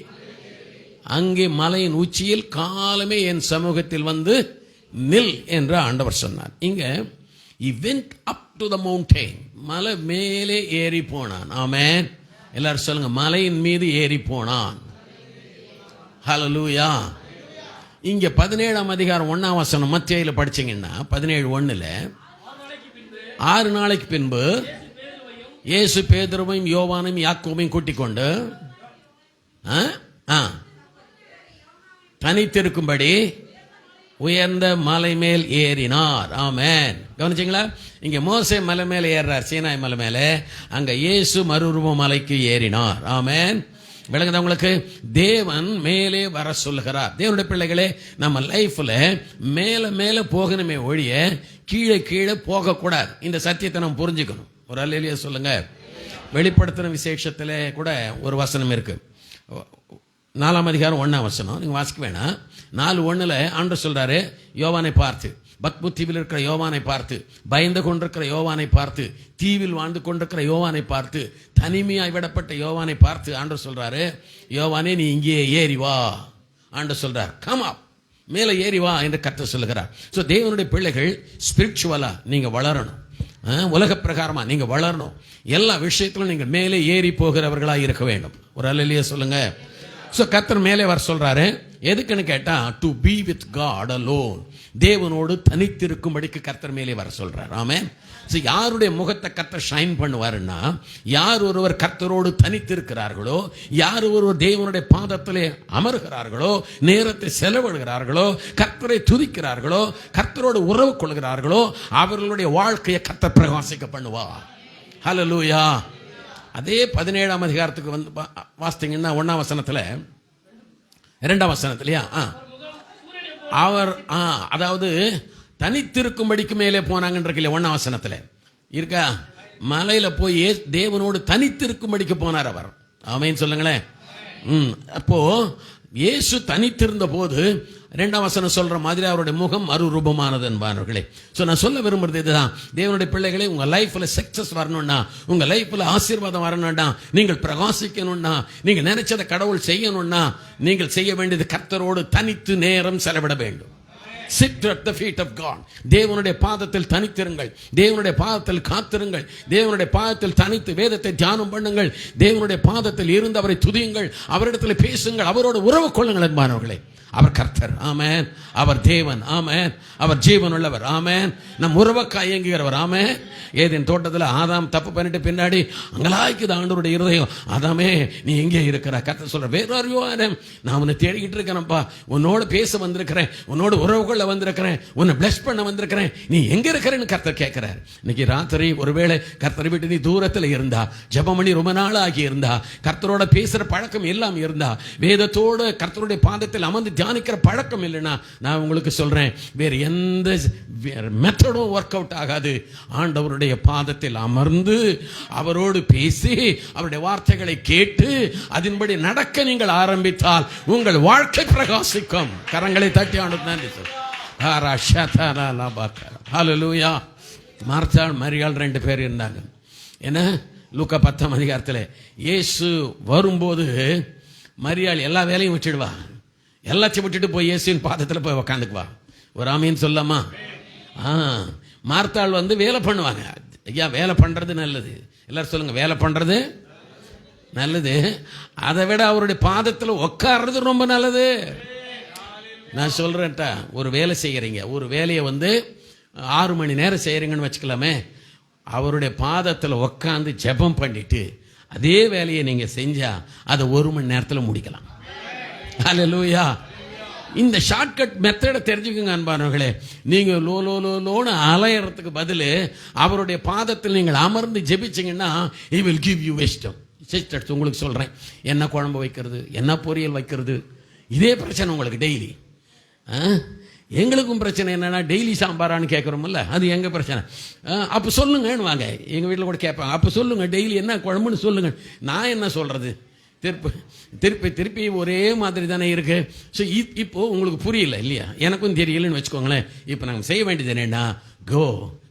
B: அங்கே மலையின் உச்சியில் காலமே என் சமூகத்தில் வந்து நில் என்று ஆண்டவர் சொன்னார். இங்க he went up to the mountain, மலை மேலே ஏறி போனான். ஆமென். எல்லாரும் சொல்லுங்க, மலையின் மீது ஏறி போனான். ஹல்லேலூயா. இங்க 17ஆம் அதிகாரம் 1ஆம் வசனம் மத்தேயுல படிச்சீங்கன்னா 17:1, 6 நாளைக்கு பின்பு இயேசு பேதுருவையும் யோவானையும் யாக்கோபையும் கூட்டிக் கொண்டு தனித்திருக்கும்படி உயர்ந்த மலை மேல் ஏறினார். ஆமென். கவனிச்சீங்களா? இங்க மோசே மலை மேல ஏறார், சீனாய் மலை மேல. அங்க இயேசு மறுரூப மலைக்கு ஏறினார். ஆமென். விளங்குதா உங்களுக்கு? தேவன் மேலே வர சொல்லுகிறார். தேவனுடைய பிள்ளைகளே, நம்ம லைஃப்ல மேல மேல போகணுமே ஒழிய கீழே கீழே போக கூடாது. இந்த சத்தியத்தை நம்ம புரிஞ்சுக்கணும். ஒரு அல்லேலூயா சொல்லுங்க. வெளிப்படுத்தின விசேஷத்திலே கூட ஒரு வசனம் இருக்கு. 4ஆம் அதிகாரம் 1ஆம் வசனம், நீங்க வாசிக்க வேணாம். 4:1 ஆண்டவர் சொல்றாரு, யோவானை பார்த்து, பத்முத்தீவில் இருக்கிற யோவானை பார்த்து, பயந்து கொண்டிருக்கிற யோவானை பார்த்து, தீவில் வாழ்ந்து கொண்டிருக்கிற யோவானை பார்த்து, தனிமையாய் விடப்பட்ட யோவானை பார்த்து ஆண்டவர் சொல்றாரு, யோவானே நீ இங்கே ஏறி வா. ஆண்டவர் சொல்றார், கம் அப், மேலே ஏறி வா என்று கர்த்தர் சொல்லுகிறார். ஸோ தேவனுடைய பிள்ளைகள் ஸ்பிரிச்சுவலா நீங்க வளரணும், உலக பிரகாரமா நீங்க வளரணும். எல்லா விஷயத்திலும் நீங்க மேலே ஏறி போகிறவர்களா இருக்க வேண்டும். ஒரு அல்லேலூயா சொல்லுங்க. சோ கர்த்தர் மேலே வர சொல்றாரு. எதுக்குன்னு கேட்டா, to be with God alone, தேவனோடு தனித்திருக்கும்படிக்கு கர்த்தர் மேலே வர சொல்றார். ஆமென். சோ யாருடைய முகத்தை கர்த்தர் ஷைன் பண்ணுவாருன்னா, யார் ஒருவர் கர்த்தரோடு தனித்திருக்கிறார்களோ, யார் ஒருவர் தேவனுடைய பாதத்திலே அமர்கிறார்களோ, நேரத்தை செலவிடுகிறார்களோ, கர்த்தரை துதிக்கிறார்களோ, கர்த்தரோடு உறவு கொள்கிறார்களோ, அவர்களுடைய வாழ்க்கையை கர்த்தர் பிரகாசிக்க பண்ணுவார். ஹல்லேலூயா. அதே 17ஆம் அதிகாரத்துக்கு வாசித்தீங்கன்னா 1ஆம் வசனத்துல 2ஆம் வசனத்திலையா அவர் அதாவது தனித்திருக்கும்படிக்கு மேலே போனாங்கன்ற 1ஆம் வசனத்துல இருக்கா, மலையில போய் தேவனோடு தனித்திருக்கும்படிக்கு போனார் அவர். ஆமென் சொல்லுங்களேன். அப்போ இயேசு தனித்திருந்த போது 2ஆம் வசனம் சொல்ற மாதிரி அவருடைய முகம் மறுரூபமானது என்பார்களே. சோ நான் சொல்ல விரும்புறது இதுதான். தேவனுடைய பிள்ளைகளே, உங்க லைஃப்ல சக்சஸ் வரணும்னா, உங்க லைஃப்ல ஆசீர்வாதம் வரணும்னா, நீங்கள் பிரகாசிக்கணும்னா, நீங்க நினைச்சதை கடவுள் செய்யணும்னா, நீங்கள் செய்ய வேண்டியது கர்த்தரோடு தனித்து நேரம் செலவிட வேண்டும். Sit at the feet of God. தேவனுடைய பாதத்தில் தனித்திருங்கள், தேவனுடைய பாதத்தில் காத்திருங்கள், தேவனுடைய பாதத்தில் தனித்து வேதத்தை தியானம் பண்ணுங்கள், தேவனுடைய பாதத்தில் இருந்து அவரை துதியுங்கள், அவரிடத்தில் பேசுங்கள், அவரோடு உறவு கொள்ளுங்கள் என்பானவர்களே. அவர் கர்த்தர். ஆமென். அவர் தேவன். ஆமென். அவர் ஜீவன் உள்ளவர். ஆமென். நம் உறவுக்காய் இயங்குகிறவர். ஆமென். ஏதேன் தோட்டத்தில் ஆதாம் தப்பு பண்ணிட்டு பின்னாடி அங்கலாய்க்குது ஆண்டவருடைய இருதயம். ஆதாமே நீ எங்கே இருக்கிற? கர்த்தர் சொல்ற, வேற அறிவோ நான் உன்னை தேடிக்கிட்டு இருக்கிறேன்ப்பா, உன்னோடு பேச வந்திருக்கிறேன், உன்னோடு உறவு கொள்ள வந்திருக்கிறேன், உன்னை பிளஸ் பண்ண வந்திருக்கிறேன், நீ எங்க இருக்கிறேன்னு கர்த்தர் கேட்கிறார். இன்னைக்கு ராத்திரி ஒருவேளை கர்த்தரை விட்டு நீ தூரத்தில் இருந்தா, ஜெபமணி ரொம்ப நாள் ஆகி இருந்தா, கர்த்தரோட பேசுற பழக்கம் எல்லாம் இருந்தா, வேதத்தோடு கர்த்தருடைய பாதத்தில் அமர்ந்து தியானிக்கிற பழக்கம் இல்லைன்னா, நான் உங்களுக்கு சொல்றேன், வேற எந்த மெத்தடும் ஒர்க் அவுட் ஆகாது. ஆண்டவருடைய பாதத்தில் அமர்ந்து அவரோடு பேசி அவருடைய வார்த்தைகளை கேட்டு அதன்படி நடக்க நீங்கள் ஆரம்பித்தால் உங்கள் வாழ்க்கை பிரகாசிக்கும். கரங்களை தட்டி ஆண்டு நன்றி சொல். ஹல்லேலூயா. மார்த்தாள் மரியாள் 2 பேர் இருந்தாங்க. என்ன, லூக்கா 10ஆம் அதிகாரத்தில் இயேசு வரும்போது மரியாள் எல்லா வேலையும் விட்டுடுவா, எல்லாத்தையும் விட்டுட்டு போய் இயேசுவின் பாதத்தில் போய் உக்காந்துக்குவா. ஒரு ஆமீன் சொல்லாமா? மார்த்தாள் வந்து வேலை பண்ணுவாங்க. ஐயா வேலை பண்ணுறது நல்லது, எல்லாரும் சொல்லுங்க வேலை பண்ணுறது நல்லது. அதை விட அவருடைய பாதத்தில் உட்கார்றது ரொம்ப நல்லது. நான் சொல்கிறேன்ட்டா, ஒரு வேலை செய்கிறீங்க, ஒரு வேலையை வந்து 6 மணி நேரம் செய்கிறீங்கன்னு வச்சுக்கலாமே, அவருடைய பாதத்தில் உட்காந்து ஜெபம் பண்ணிட்டு அதே வேலையை நீங்கள் செஞ்சால் அதை 1 மணி நேரத்தில் முடிக்கலாம். ஹல்லேலூயா. இந்த ஷார்ட்கட் மெத்தடை தெரிஞ்சுக்கோங்க அன்பானவர்களே. நீங்கள் லோன்னு அலையறதுக்கு பதில் அவருடைய பாதத்தில் நீங்கள் அமர்ந்து ஜெபிச்சிங்கன்னா he will give you wisdom. Sisters உங்களுக்கு சொல்கிறேன், என்ன குழம்பு வைக்கிறது, என்ன பொரியல் வைக்கிறது, இதே பிரச்சனை உங்களுக்கு டெய்லி. எங்களுக்கும் பிரச்சனை என்னென்னா டெய்லி சாம்பாரான்னு கேட்குறோம்ல, அது எங்கள் பிரச்சனை. அப்போ சொல்லுங்கன்னு வாங்க, எங்கள் வீட்டில் கூட கேட்பாங்க, அப்போ சொல்லுங்கள் டெய்லி என்ன குழம்புன்னு சொல்லுங்கள். நான் என்ன சொல்கிறது, திருப்பி ஒரே மாதிரி தானே இருக்கு. ஸோ இப்போ உங்களுக்கு புரியல இல்லையா, எனக்கும் தெரியலன்னு வச்சுக்கோங்களேன். இப்போ நாங்கள் செய்ய வேண்டியது என்னென்னா,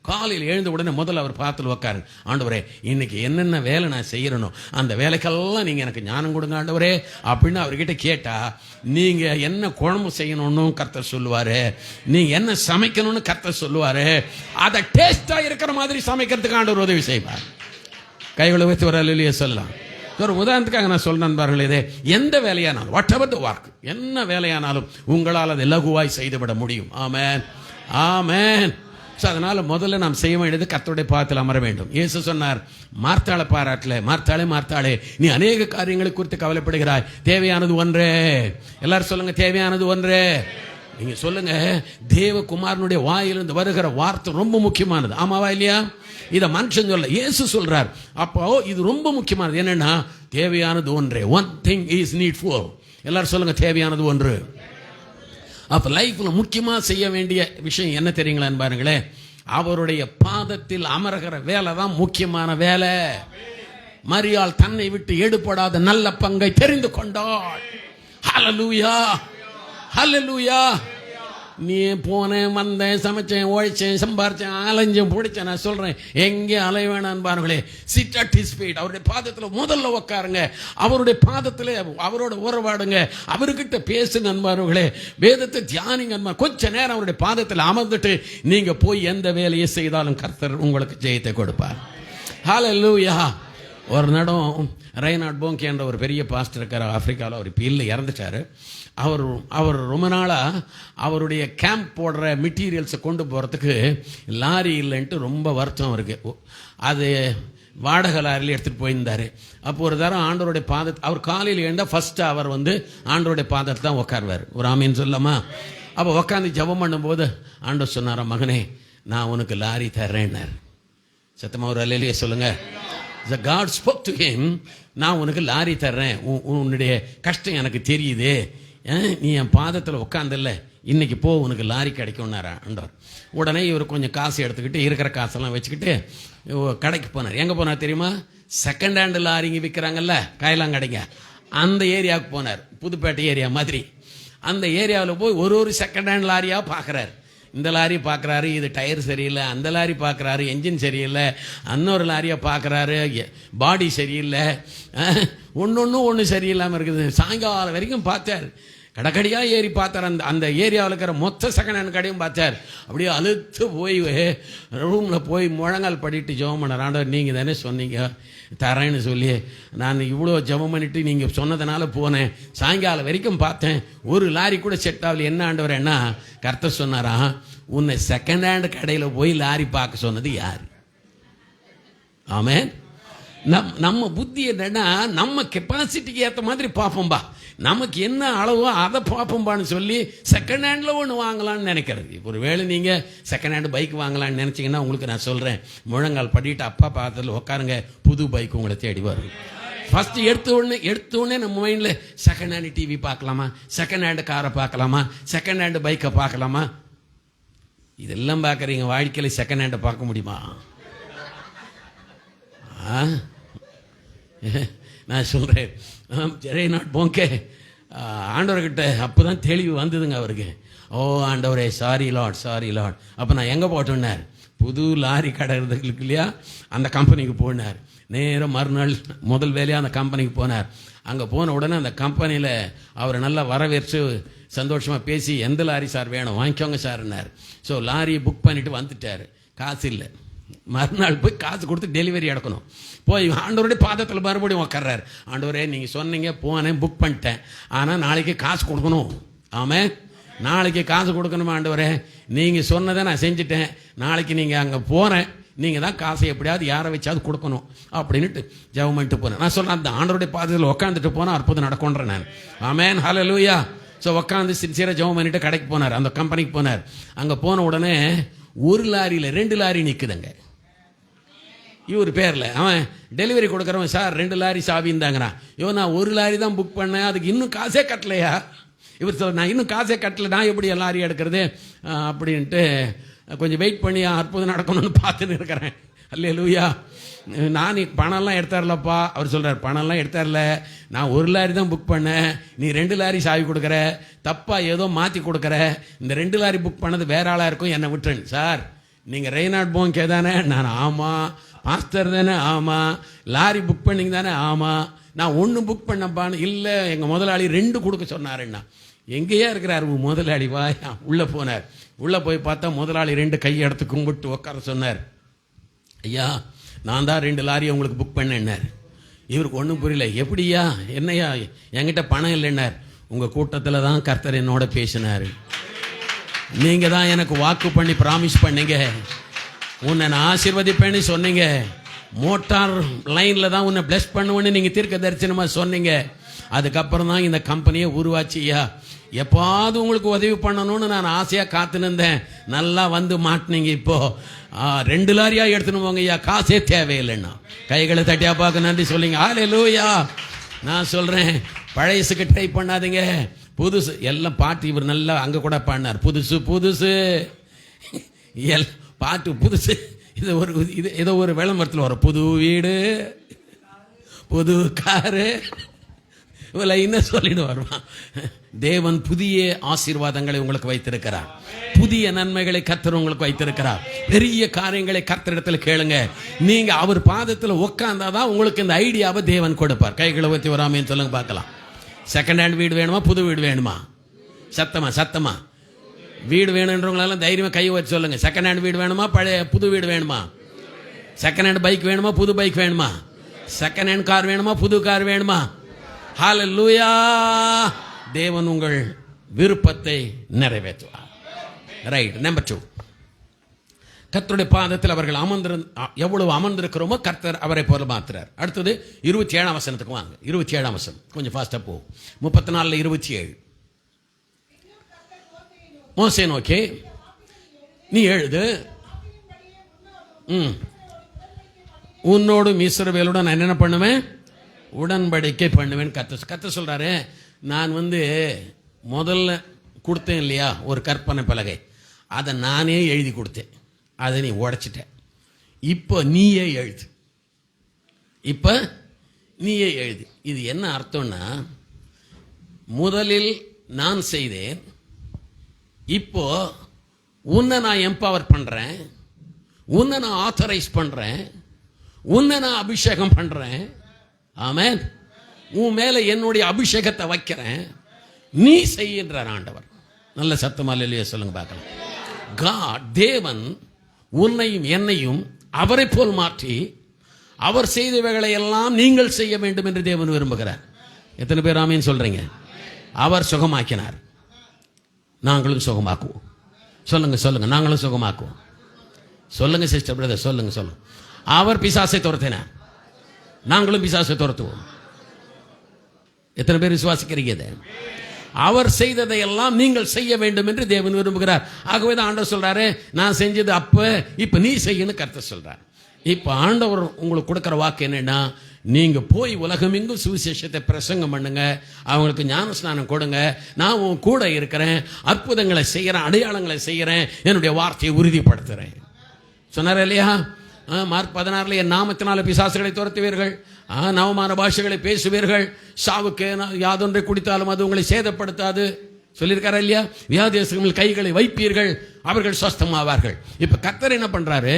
B: காலையில் எழுந்த உடனே முதல்ல அவர் பாத்தில் உட்காரு. ஆண்டவரே இன்னைக்கு என்னென்ன வேலை நான் செய்யறனோ அந்த வேலைக்கெல்லாம் நீங்கள் எனக்கு ஞானம் கொடுங்க ஆண்டவரே அப்படின்னு அவர்கிட்ட கேட்டால், நீங்கள் என்ன குழம்பு செய்யணும்னு கர்த்தர் சொல்லுவார், நீங்கள் என்ன சமைக்கணும்னு கர்த்தர் சொல்லுவார். அதை டேஸ்டாக இருக்கிற மாதிரி சமைக்கிறதுக்கு ஆண்டவர் உதவி செய்வார். கைகளை வைத்து வர இல்லையே சொல்லலாம். ஒரு உதாரணத்துக்காக நான் சொல்ல நண்பர்களே, இதே எந்த வேலையானாலும் வாட் எவர் த ஒர்க், என்ன வேலையானாலும் உங்களால் அதை லகுவாய் செய்துவிட முடியும். ஆமென், ஆமென். ஸோ அதனால் முதல்ல நாம் செய்ய வேண்டியது கர்த்தருடைய பாதத்தில் அமர வேண்டும். இயேசு சொன்னார், மார்த்தாளை பாராட்டல, மார்த்தாளே நீ அநேக காரியங்களை குறித்து கவலைப்படுகிறாய், தேவையானது ஒன்றே. எல்லாரும் சொல்லுங்க, தேவையானது ஒன்றே. நீங்க சொல்லுங்க, தேவகுமாரனுடைய வாயிலிருந்து வருகிற வார்த்தை ரொம்ப முக்கியமானது. ஆமாவா இல்லையா? இதை மனுஷன் சொல்ல, இயேசு சொல்றார். அப்போ இது ரொம்ப முக்கியமானது. என்னன்னா தேவையானது ஒன்றே. One thing is needful. எல்லாரும் சொல்லுங்க, தேவையானது ஒன்று. அப்போ லைஃப்பில் முக்கியமாக செய்ய வேண்டிய விஷயம் என்ன தெரியுங்களான்னு பாருங்களேன், அவருடைய பாதத்தில் அமர்கிற வேலை தான் முக்கியமான வேலை. மரியாள் தன்னை விட்டு எடுபடாத நல்ல பங்கை தெரிந்து கொண்டாள். ஹல்லேலூயா, ஹல்லேலூயா. நீ போனேன், வந்தேன், சமைச்சேன், உழைச்சேன், சம்பாரிச்சேன், அலைஞ்சேன், பிடிச்சேன். நான் சொல்றேன், எங்கே அலைய வேணான்னு பாருங்களே. சிட் அட் ஹிஸ் ஃபீட், அவருடைய பாதத்தில் முதல்ல உட்காருங்க, அவருடைய பாதத்தில் அவரோட உறவாடுங்க, அவர்கிட்ட பேசுங்க அன்பார்களே, வேதத்தை தியானிங்க அன்பா. கொஞ்ச நேரம் அவருடைய பாதத்தில் அமர்ந்துட்டு நீங்க போய் எந்த வேலையை செய்தாலும் கர்த்தர் உங்களுக்கு ஜெயத்தை கொடுப்பார். ஹல்லேலூயா. ஒரு நடம் ரெய்னார்ட் போங்கே என்ற ஒரு பெரிய பாஸ்டர் இருக்கார் ஆப்பிரிக்காவில். அவர் இப்போ இல்லை, இறந்துட்டார். அவர் ரொம்ப நாளாக அவருடைய கேம்ப் போடுற மெட்டீரியல்ஸை கொண்டு போகிறதுக்கு லாரி இல்லைன்ட்டு ரொம்ப வருத்தம் அவருக்கு. அது வாடகை லாரியில் எடுத்துகிட்டு போயிருந்தார். அப்போ ஒரு தரம் ஆண்டவருடைய பாதத்தை, அவர் காலையில் எழுந்தால் ஃபஸ்ட்டு அவர் வந்து ஆண்டவருடைய பாதத்தை தான் உட்காருவார். ஒரு ஆமீன் சொல்லாமா? அப்போ உட்காந்து ஜெபம் பண்ணும்போது ஆண்டவர் சொன்னாரா, மகனே நான் உனக்கு லாரி தர்றேன்னார். சத்தமாக ஒரு அல்லேலூயா சொல்லுங்க. God spoke to him, நான் உனக்கு லாரி தர்றேன், உன்னுடைய கஷ்டம் எனக்கு தெரியுது, நீ என் பாதத்தில் உட்காந்துல்ல, இன்னைக்கு போ, உனக்கு லாரி கிடைக்கும்னாரா ஆண்டவர். உடனே இவர் கொஞ்சம் காசு எடுத்துக்கிட்டு இருக்கிற காசெல்லாம் வச்சுக்கிட்டு கடைக்கு போனார். எங்கே போனார் தெரியுமா? செகண்ட் ஹேண்டு லாரிங்க விற்கிறாங்கல்ல, காயலாங்கடைங்க, அந்த ஏரியாவுக்கு போனார். புதுப்பேட்டை ஏரியா மாதிரி அந்த ஏரியாவில் போய் ஒரு செகண்ட் ஹேண்ட் லாரியாக பார்க்குறாரு. இந்த லாரி பார்க்குறாரு, இது டயர் சரியில்லை. அந்த லாரி பார்க்குறாரு, என்ஜின் சரியில்லை. இன்னொரு லாரியை பார்க்குறாரு, பாடி சரியில்லை. ஒன்று சரியில்லாமல் இருக்குது. சாயங்காலம் வரைக்கும் பார்த்தார், கடைக்கடியாக ஏறி பார்த்தார். அந்த ஏரியாவில் இருக்கிற மொத்த செகண்ட் ஹேண்ட் கடையும் பார்த்தார். அப்படியே அழுத்து போய் ரூமில் போய் முழங்கால் படிட்டு ஜெபம் பண்ணார். ஆண்டவர் நீங்கள் தானே சொன்னீங்க தரேன்னு சொல்லி, நான் இவ்வளோ ஜெபம் பண்ணிட்டு நீங்கள் சொன்னதுனால போனேன், சாயங்காலம் வரைக்கும் பார்த்தேன், ஒரு லாரி கூட செட் ஆகல. என்ன ஆண்டவர், என்ன கர்த்தர் சொன்னாரா, உன்னை செகண்ட் ஹேண்ட் கடையில் போய் லாரி பார்க்க சொன்னது யார்? ஆமென். நம்ம புத்தி என்னன்னா, நம்ம கெப்பாசிட்டிக்கு ஏற்ற மாதிரி பார்ப்போம்பா, நமக்கு என்ன அளவோ அதை பார்ப்போம்பான்னு சொல்லி செகண்ட் ஹேண்டில் ஒன்று வாங்கலான்னு நினைக்கிறது. ஒரு வேளை நீங்கள் செகண்ட் ஹேண்டு பைக் வாங்கலான்னு நினச்சிங்கன்னா, உங்களுக்கு நான் சொல்கிறேன், முழங்கால் படிட்டு அப்பா பாதத்தில் உட்காருங்க, புது பைக் உங்களை தேடி வரும். ஃபஸ்ட்டு எடுத்த உடனே நம்ம மைண்டில் செகண்ட் ஹேண்டு டிவி பார்க்கலாமா, செகண்ட் ஹேண்டு காரை பார்க்கலாமா, செகண்ட் ஹேண்டு பைக்கை பார்க்கலாமா, இதெல்லாம் பார்க்குறீங்க. வாழ்க்கையில் செகண்ட் ஹேண்டை பார்க்க முடியுமா? நான் சொல்கிறேன், ரெய்னார்ட் போங்கே ஆண்டவர்கிட்ட அப்போ தான் தெளிவு வந்ததுங்க அவருக்கு. ஓ ஆண்டவரே, சாரி லார்ட். அப்போ நான் எங்கே போட்டோன்னார், புது லாரி கடை இருக்கு இல்லையா, அந்த கம்பெனிக்கு போனார். நேரம் மறுநாள் முதல் வேலையாக அந்த கம்பெனிக்கு போனார். அங்கே போன உடனே அந்த கம்பெனியில் அவரை நல்லா வரவேற்று சந்தோஷமாக பேசி, எந்த லாரி சார் வேணும், வாங்கிக்கோங்க சார்னார். ஸோ லாரியை புக் பண்ணிவிட்டு வந்துட்டார். காசு இல்லை. மறுநாள் போய் காசு கொடுத்து டெலிவரி எடுக்கணும். போய் ஆண்டவருடைய பாதத்தில் மறுபடியும் உட்கார்றாரு. ஆண்டவரே, நீங்கள் சொன்னீங்க, போனேன், புக் பண்ணிட்டேன், ஆனால் நாளைக்கு காசு கொடுக்கணும். ஆமாம், நாளைக்கு காசு கொடுக்கணுமா ஆண்டவரே? நீங்கள் சொன்னதை நான் செஞ்சுட்டேன், நாளைக்கு நீங்கள் அங்கே போகிறேன், நீங்கள் தான் காசை எப்படியாவது யாரை வச்சாவது கொடுக்கணும் அப்படின்ட்டு ஜெபம் பண்ணிட்டு போனேன். நான் சொல்கிறேன், அந்த ஆண்டவருடைய பாதத்தில் உட்காந்துட்டு போனால் அற்புதம் நடக்கும்ன்றேன் நான். ஆமென், ஹல்லேலூயா. ஸோ உட்காந்து சின்சியராக ஜெபம் பண்ணிட்டு கடைக்கு போனார், அந்த கம்பெனிக்கு போனார். அங்கே போன உடனே ஒரு லாரியில் 2 லாரி நிற்குதுங்க இவர் பேரில். அவன் டெலிவரி கொடுக்குறவன், சார் 2 லாரி சாவிந்தாங்கிறான். நான் 1 லாரி தான் புக் பண்ணேன், அதுக்கு இன்னும் காசே கட்டலையா? இவர் சொல்ல, நான் இன்னும் காசே கட்டலை, நான் எப்படி லாரி எடுக்கிறது அப்படின்ட்டு கொஞ்சம் வெயிட் பண்ணி அற்புதம் நடக்கணும்னு பார்த்துன்னு இருக்கிறேன். அல்லேலூயா. நான் பணம்லாம் எடுத்தார்லப்பா. அவர் சொல்கிறார், பணம்லாம் எடுத்தார்ல, நான் 1 லாரி தான் புக் பண்ணேன், நீ 2 லாரி சாவி கொடுக்குற, தப்பாக ஏதோ மாற்றி கொடுக்குற, இந்த 2 லாரி புக் பண்ணது வேற ஆளாக இருக்கும், என்னை விட்டுறேன். சார், நீங்கள் ரெய்னாட் போங்கே தானே? நான் ஆமாம். மாஸ்டர் தானே? ஆமாம். லாரி புக் பண்ணிங்க தானே? ஆமாம். நான் 1 புக் பண்ணப்பான்னு. இல்லை, எங்கள் முதலாளி 2 கொடுக்க சொன்னாருன்னா. எங்கேயா இருக்கிறார் உங்கள் முதலாளி? வாயா. உள்ளே போனார். உள்ளே போய் பார்த்தா முதலாளி 2 கையை எடுத்து கும்பிட்டு உட்கார சொன்னார். ஐயா, நான் தான் 2 லாரியை உங்களுக்கு புக் பண்ணேன்னார். இவருக்கு ஒன்றும் புரியல. எப்படியா, என்னையா, என்கிட்ட பணம் இல்லைன்னார். உங்கள் கூட்டத்தில் தான் கர்த்தர் என்னோட பேசினார். நீங்கள் தான் எனக்கு வாக்கு பண்ணி ப்ராமிஸ் பண்ணீங்க, உன்னை நான் ஆசீர்வதிப்பேன்னு சொன்னீங்க, மோட்டார் லைனில் தான் உன்னை பிளஸ் பண்ணுவேன்னு நீங்கள் தீர்க்க தரிசனமாக சொன்னீங்க. அதுக்கப்புறம் தான் இந்த கம்பெனியை உருவாச்சியா. எப்பாவது உங்களுக்கு உதவி பண்ணணும்னு நான் ஆசையாக காத்துனுந்தேன், நல்லா வந்து மாட்டினீங்க. இப்போ 2 லாரியாக எடுத்துன்னு போங்க ஐயா, காசே தேவையில்லைன்னா. கைகளை தட்டியா பார்க்க நன்றி சொல்லிங்க. ஹல்லேலூயா. நான் சொல்கிறேன், பழையசுக்கு ட்ரை பண்ணாதீங்க, புதுசு எல்லாம் பாட்டு. இவர் நல்லா அங்கே கூட பாடினார், புதுசு புதுசு பாட்டு புதுசு. இது ஏதோ ஒரு விளம்பரத்தில் வரும், புது வீடு புது காரு, இவளை இன்னும் சொல்லிட்டு வருவான். தேவன் புதிய ஆசீர்வாதங்களை உங்களுக்கு வைத்திருக்கிறார், புதிய நன்மைகளை கர்த்தர் உங்களுக்கு வைத்திருக்கிறார். பெரிய காரியங்களை கர்த்தரிடத்தில் கேளுங்க. நீங்க அவர் பாதத்தில் உட்கார்ந்தாதான் உங்களுக்கு இந்த ஐடியாவை தேவன் கொடுப்பார். கைகளை ஊற்றி வராமேன்னு சொல்லுங்க பார்க்கலாம். செகண்ட் ஹேண்ட் வீடு வேணுமா, புது வீடு வேணுமா? சத்தமா வீடு வேணுன்றவங்களெல்லாம் தைரியமாக கை வச்சு சொல்லுங்க. செகண்ட் ஹேண்ட் வீடு வேணுமா, புது வீடு வேணுமா? செகண்ட் ஹேண்ட் பைக் வேணுமா, புது பைக் வேணுமா? செகண்ட் ஹேண்ட் கார் வேணுமா, புது கார் வேணுமா? ஹல்லேலூயா. தேவன் உங்கள் விருப்பத்தை நிறைவேற்றுவார். ரைட். நம்பர் 2, கர்த்தருடைய பாதத்தில் அவர்கள் எவ்வளவு அமர்ந்திருக்கிறோமோ கர்த்தர் அவரை போல மாத்துறார். அடுத்தது 27ஆம் வசனத்துக்கு வாங்க. 27ஆம் வசனம் கொஞ்சம் ஃபாஸ்டா போ. 34:27. மோசே நோக்கி, நீ எழுது, உன்னோடு இஸ்ரவேலுடன் நான் என்ன பண்ணுவேன், உடன்படிக்கை பண்ணுவேன். கர்த்தர் சொல்றாரு. நான் முதல்ல கொடுத்தேன் இல்லையா ஒரு கற்பனை பலகை, அதை நானே எழுதி கொடுத்தேன், அதை நீ உடைச்சிட்ட. இப்போ நீயே எழுது. இது என்ன அர்த்தம்னா, முதலில் நான் செய்தேன், இப்போ உன்னை நான் எம்பவர் பண்றேன், உன்னை நான் ஆத்தரைஸ் பண்றேன், உன்னை நான் அபிஷேகம் பண்றேன். ஆமென். உன் மேல என்னுடைய அபிஷேகத்தை வைக்கிறேன், நீ செய்கின்றார் ஆண்டவர். நல்ல சத்தமா இல்லையா சொல்லுங்க பார்க்கலாம். காட், தேவன் உன்னையும் என்னையும் அவரை போல் மாற்றி அவர் செய்தவைகளை எல்லாம் நீங்கள் செய்ய வேண்டும் என்று தேவன் விரும்புகிறார். எத்தனை பேர் ஆமீன் சொல்றீங்க? அவர் சுகமாக்கினார், நாங்களும் சுகமாக்குவோம். சொல்லுங்க, நாங்களும் சுகமாக்குவோம். சொல்லுங்க சிஸ்டர், பிரதர், சொல்லுங்க. அவர் பிசாசை துரத்தினார், நாங்களும் பிசாசை துரத்துவோம். எத்தனை பேர் விசுவாசிக்கிறீங்க? அவர் செய்ததை எல்லாம் நீங்கள் செய்ய வேண்டும் என்று தேவன் விரும்புகிறார். ஆகவே தான் ஆண்டவர் சொல்றாரு, நான் செஞ்சது இப்ப நீ செய்யணும் கர்த்தர் சொல்றார். இப்ப ஆண்டவர் உங்களுக்கு கொடுக்கிற வாக்கு என்னன்னா, நீங்க போய் உலகமெங்கும் சுவிசேஷத்தை பிரசங்கம் பண்ணுங்க, அவங்களுக்கு ஞான ஸ்நானம் கொடுங்க, நான் உன் கூட இருக்கிறேன், அற்புதங்களை செய்யறேன், அடையாளங்களை செய்யறேன், என்னுடைய வார்த்தையை உறுதிப்படுத்துறேன் சொன்னார் இல்லையா? மார்க் 16 என் நாமத்தினால பிசாசுகளை துரத்துவீர்கள், நவமான பாஷைகளை பேசுவீர்கள், சாவுக்கு யாதொன்றை குடித்தாலும் அது உங்களை சேதப்படுத்தாது. சொல்லியிருக்காரா இல்லையா? வியாதியஸ்தர்கள் கைகளை வைப்பீர்கள், அவர்கள் சுஸ்தமாவார்கள். இப்ப கர்த்தர் என்ன பண்றாரு?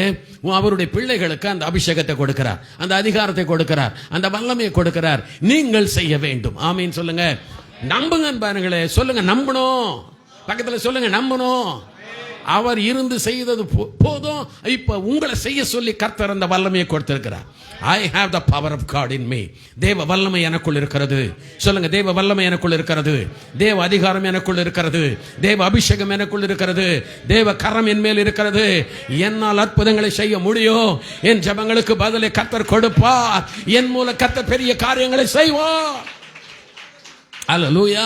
B: அவருடைய பிள்ளைகளுக்கு அந்த அபிஷேகத்தை கொடுக்கிறார், அந்த அதிகாரத்தை கொடுக்கிறார், அந்த வல்லமையை கொடுக்கிறார். நீங்கள் செய்ய வேண்டும். ஆமீன் சொல்லுங்க. நம்புங்க பாருங்களே. சொல்லுங்க நம்பணும். பக்கத்துல சொல்லுங்க நம்பணும். அவர் இருந்து செய்தது போதும். இப்ப உங்களை செய்ய சொல்லி கர்த்தர் அந்த வல்லமையை கொடுத்திருக்கிறார். I have the power of God in me. தேவ வல்லமை எனக்குள் இருக்கிறது. சொல்லுங்க, தேவ வல்லமை எனக்குள் இருக்கிறது, தேவ அதிகாரம் எனக்குள் இருக்கிறது, தேவ அபிஷேகம் எனக்குள் இருக்கிறது, தேவ கரம் என் மேல் இருக்கிறது. என்னால் அற்புதங்களை செய்ய முடியும். என் ஜெபங்களுக்கு பதிலை கர்த்தர் கொடுப்பார். என் மூலம் கர்த்தர் பெரிய காரியங்களை செய்வார். அல்லேலூயா.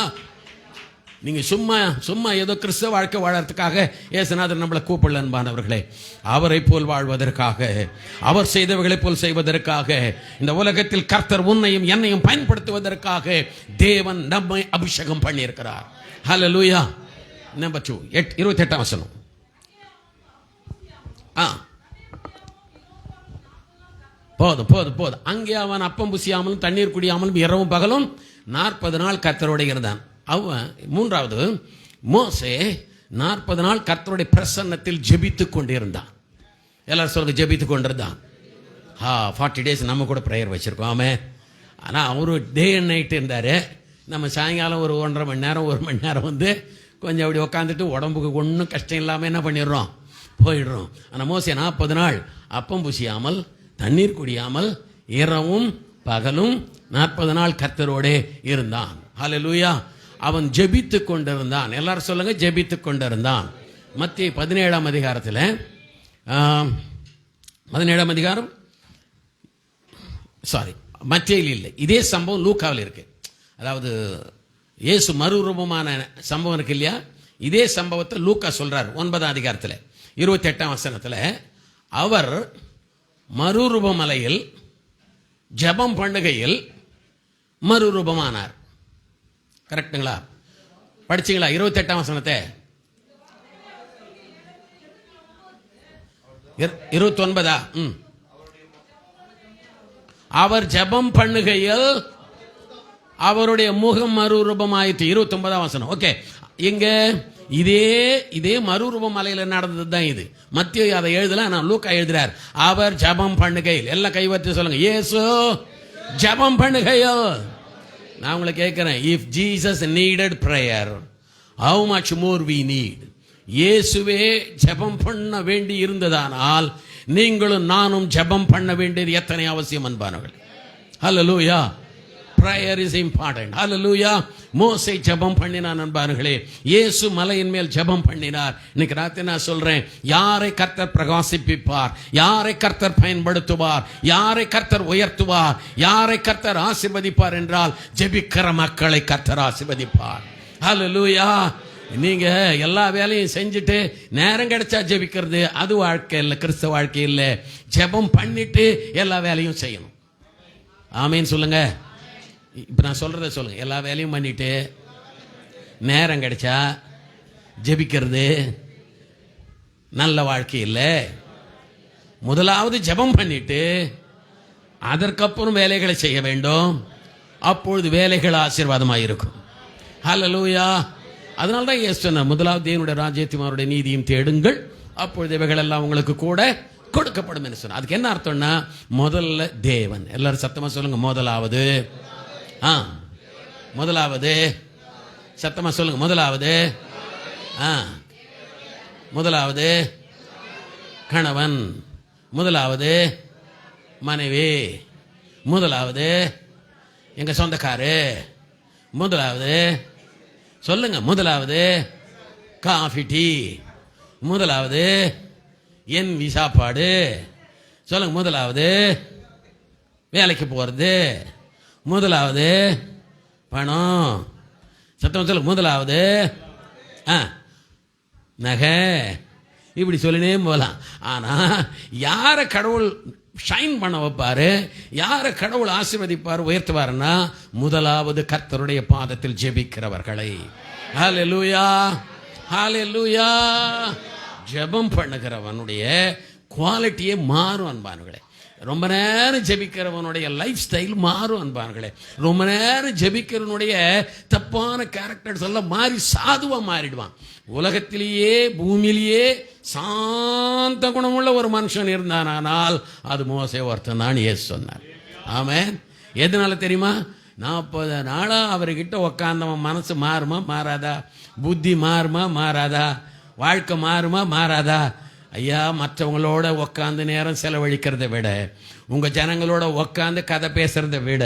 B: நீங்க சும்மா ஏதோ கிறிஸ்தவ வாழ்க்கை வாழறதுக்காக இயேசுநாதர் நம்மளை கூப்பிடல அன்பானவர்களே. அவரை போல் வாழ்வதற்காக, அவர் செய்தவர்களை போல் செய்வதற்காக, இந்த உலகத்தில் கர்த்தர் உன்னையும் என்னையும் பயன்படுத்துவதற்காக தேவன் நம்மை அபிஷேகம் பண்ணியிருக்கிறார். ஹல்லேலூயா. நம்பர் 2, 28ஆம் வசனம். போதும். அங்கே அவன் அப்பம் புசியாமலும் தண்ணீர் குடியாமலும் இரவும் பகலும் 40 நாள் கர்த்தரோடு இருந்தான். அவன் 3வது மோசே 40 நாள் கர்த்தருடைய பிரசன்னத்தில் ஜெபித்துக் கொண்டிருந்தான். எல்லாரும் சொல்லுங்க, ஜெபித்துக் கொண்டிருந்தான். 40 days நம்ம கூட ப்ரேயர் வச்சிருக்கோம். ஆமென். ஆனால் அவரு டே அண்ட் நைட் இருந்தார். நம்ம சாயங்காலம் ஒரு 1.5 மணி நேரம் 1 மணி நேரம் வந்து கொஞ்சம் அப்படி உட்காந்துட்டு உடம்புக்கு ஒன்றும் கஷ்டம் இல்லாமல் என்ன பண்ணிடுறோம், போயிடுறோம். ஆனால் மோசே 40 நாள் அப்பம் புசியாமல் தண்ணீர் குடியாமல் இரவும் பகலும் 40 நாள் கர்த்தரோடே இருந்தான். ஹல்லேலூயா. அவன் ஜெபித்து கொண்டிருந்தான். எல்லாரும் சொல்லுங்க, ஜெபித்து கொண்டிருந்தான். மத்திய 17ஆம் அதிகாரத்தில் 17ஆம் அதிகாரம் மத்தியில் இல்லை, இதே சம்பவம் லூக்காவில் இருக்கு. அதாவது இயேசு மறுரூபமான சம்பவம் இருக்கு இல்லையா? இதே சம்பவத்தை லூக்கா சொல்றார் 9ஆம் அதிகாரத்தில் 28ஆம் வசனத்தில். அவர் மறுரூப மலையில் ஜெபம் பண்ணுகையில் மறுரூபமானார். கரெக்டுங்களா? படிச்சீங்களா 28ஆம் வசனத்தை? 29. அவர் ஜெபம் பண்ணுகையில் அவருடைய முகம் மறுரூபமாயிற்று. 29ஆம் வசனம். ஓகே, இங்க இதே மறுரூப மலையில் நடந்தது தான் இது. மத்திய அதை எழுதல, நான் லூக்கா எழுதுறார். அவர் ஜெபம் பண்ணுகையில். எல்லாம் கைவற்றி சொல்லுங்க, இயேசு ஜெபம் பண்ணுகையில். நான் உங்களை கேட்கிறேன், if Jesus needed prayer, how much more we need. இயேசுவே ஜெபம் பண்ண வேண்டி இருந்ததானால் நீங்களும் நானும் ஜெபம் பண்ண வேண்டியது எத்தனை அவசியம் அன்பானவர்களே. ஹல்லேலூயா. prayer is important. ஹல்லேலூயா. மோசே ஜெபம் பண்ணினான் அன்பானவர்களே. இயேசு மலையின் மேல் ஜெபம் பண்ணினார். இன்னைக்கு ராத்திரி நான் சொல்றேன், யாரை கர்த்தர் பிரகாசிப்பிப்பார், யாரை கர்த்தர் பயன்படுத்துவார், யாரை கர்த்தர் உயர்த்துவார், யாரை கர்த்தர் ஆசீர்வதிப்பார் என்றால் ஜெபிக்கிற மக்களை கர்த்தர் ஆசீர்வதிப்பார். ஹல்லேலூயா. நீங்க எல்லா வேலையும் செஞ்சுட்டு நேரம் கிடைச்சா ஜெபிக்கிறது அது வாழ்க்கை இல்லை, கிறிஸ்தவ வாழ்க்கை இல்லை. ஜெபம் பண்ணிட்டு எல்லா வேலையும் செய்யணும். ஆமீன் சொல்லுங்க. இப்ப நான் சொல்றத சொல்லுங்க, எல்லா வேலையும் பண்ணிட்டு நேரம் கிடைச்சா ஜெபிக்கிறது நல்ல வாழ்க்கை இல்லை. முதலாவது ஜெபம் பண்ணிட்டு அதற்கப்புறம் வேலைகளை செய்ய வேண்டும். அப்பொழுது வேலைகள் ஆசீர்வாதமாக இருக்கும். ஹல்லேலூயா. அதனால தான் இயேசு சொன்னார், முதலாவது தேவனுடைய ராஜ்யத்தையும் அவருடைய நீதியும் தேடுங்கள், அப்பொழுது இவைகள் எல்லாம் உங்களுக்கு கூட கொடுக்கப்படும் என்று சொன்னார். அதுக்கு என்ன அர்த்தம்னா, முதல்ல தேவன். எல்லாரும் சத்தமா சொல்லுங்க, முதலாவது. முதலாவது சத்தமா சொல்லுங்க, முதலாவது. முதலாவது கணவன், முதலாவது மனைவி, முதலாவது எங்க சொந்தக்காரு, முதலாவது சொல்லுங்க, முதலாவது காஃபி டீ, முதலாவது என் சாப்பாடு சொல்லுங்க, முதலாவது வேலைக்கு போறது, முதலாவது பணம் சத்தம் சொல்லுங்க, முதலாவது நகை, இப்படி சொல்லினே போகலாம். ஆனா யாரை கடவுள் ஷைன் பண்ண வைப்பாரு, யாரை கடவுள் ஆசீர்வதிப்பார் உயர்த்துவாருன்னா முதலாவது கர்த்தருடைய பாதத்தில் ஜெபிக்கிறவர்களை. ஹல்லேலூயா, ஹல்லேலூயா. ஜெபம் பண்ணுகிறவனுடைய குவாலிட்டியே மாறும் அன்பானுங்களே. ரொம்ப நேரம் ஜெபிக்கிறவனுடைய லைஃப் ஸ்டைல் மாறும் அன்பார்களே. ரொம்ப நேரம் ஜெபிக்கிறவனுடைய தப்பான கேரக்டர்ஸ் எல்லாம் மாறி சாதுவா மாறிடுவான். உலகத்திலேயே பூமியிலேயே சாந்த குணமுள்ள ஒரு மனுஷன் இருந்தானால் அது மோசே ஒருத்தன் தான் இயேசு சொன்னார். ஆமென். எதனால தெரியுமா? 40 நாளா அவர்கிட்ட உக்காந்தவன் மனசு மாறுமா மாறாதா? புத்தி மாறுமா மாறாதா? வாழ்க்கை மாறுமா மாறாதா? ஐயா, மற்றவங்களோட உக்காந்து நேரம் செலவழிக்கிறத விட, உங்கள் ஜனங்களோட உக்காந்து கதை பேசுகிறத விட,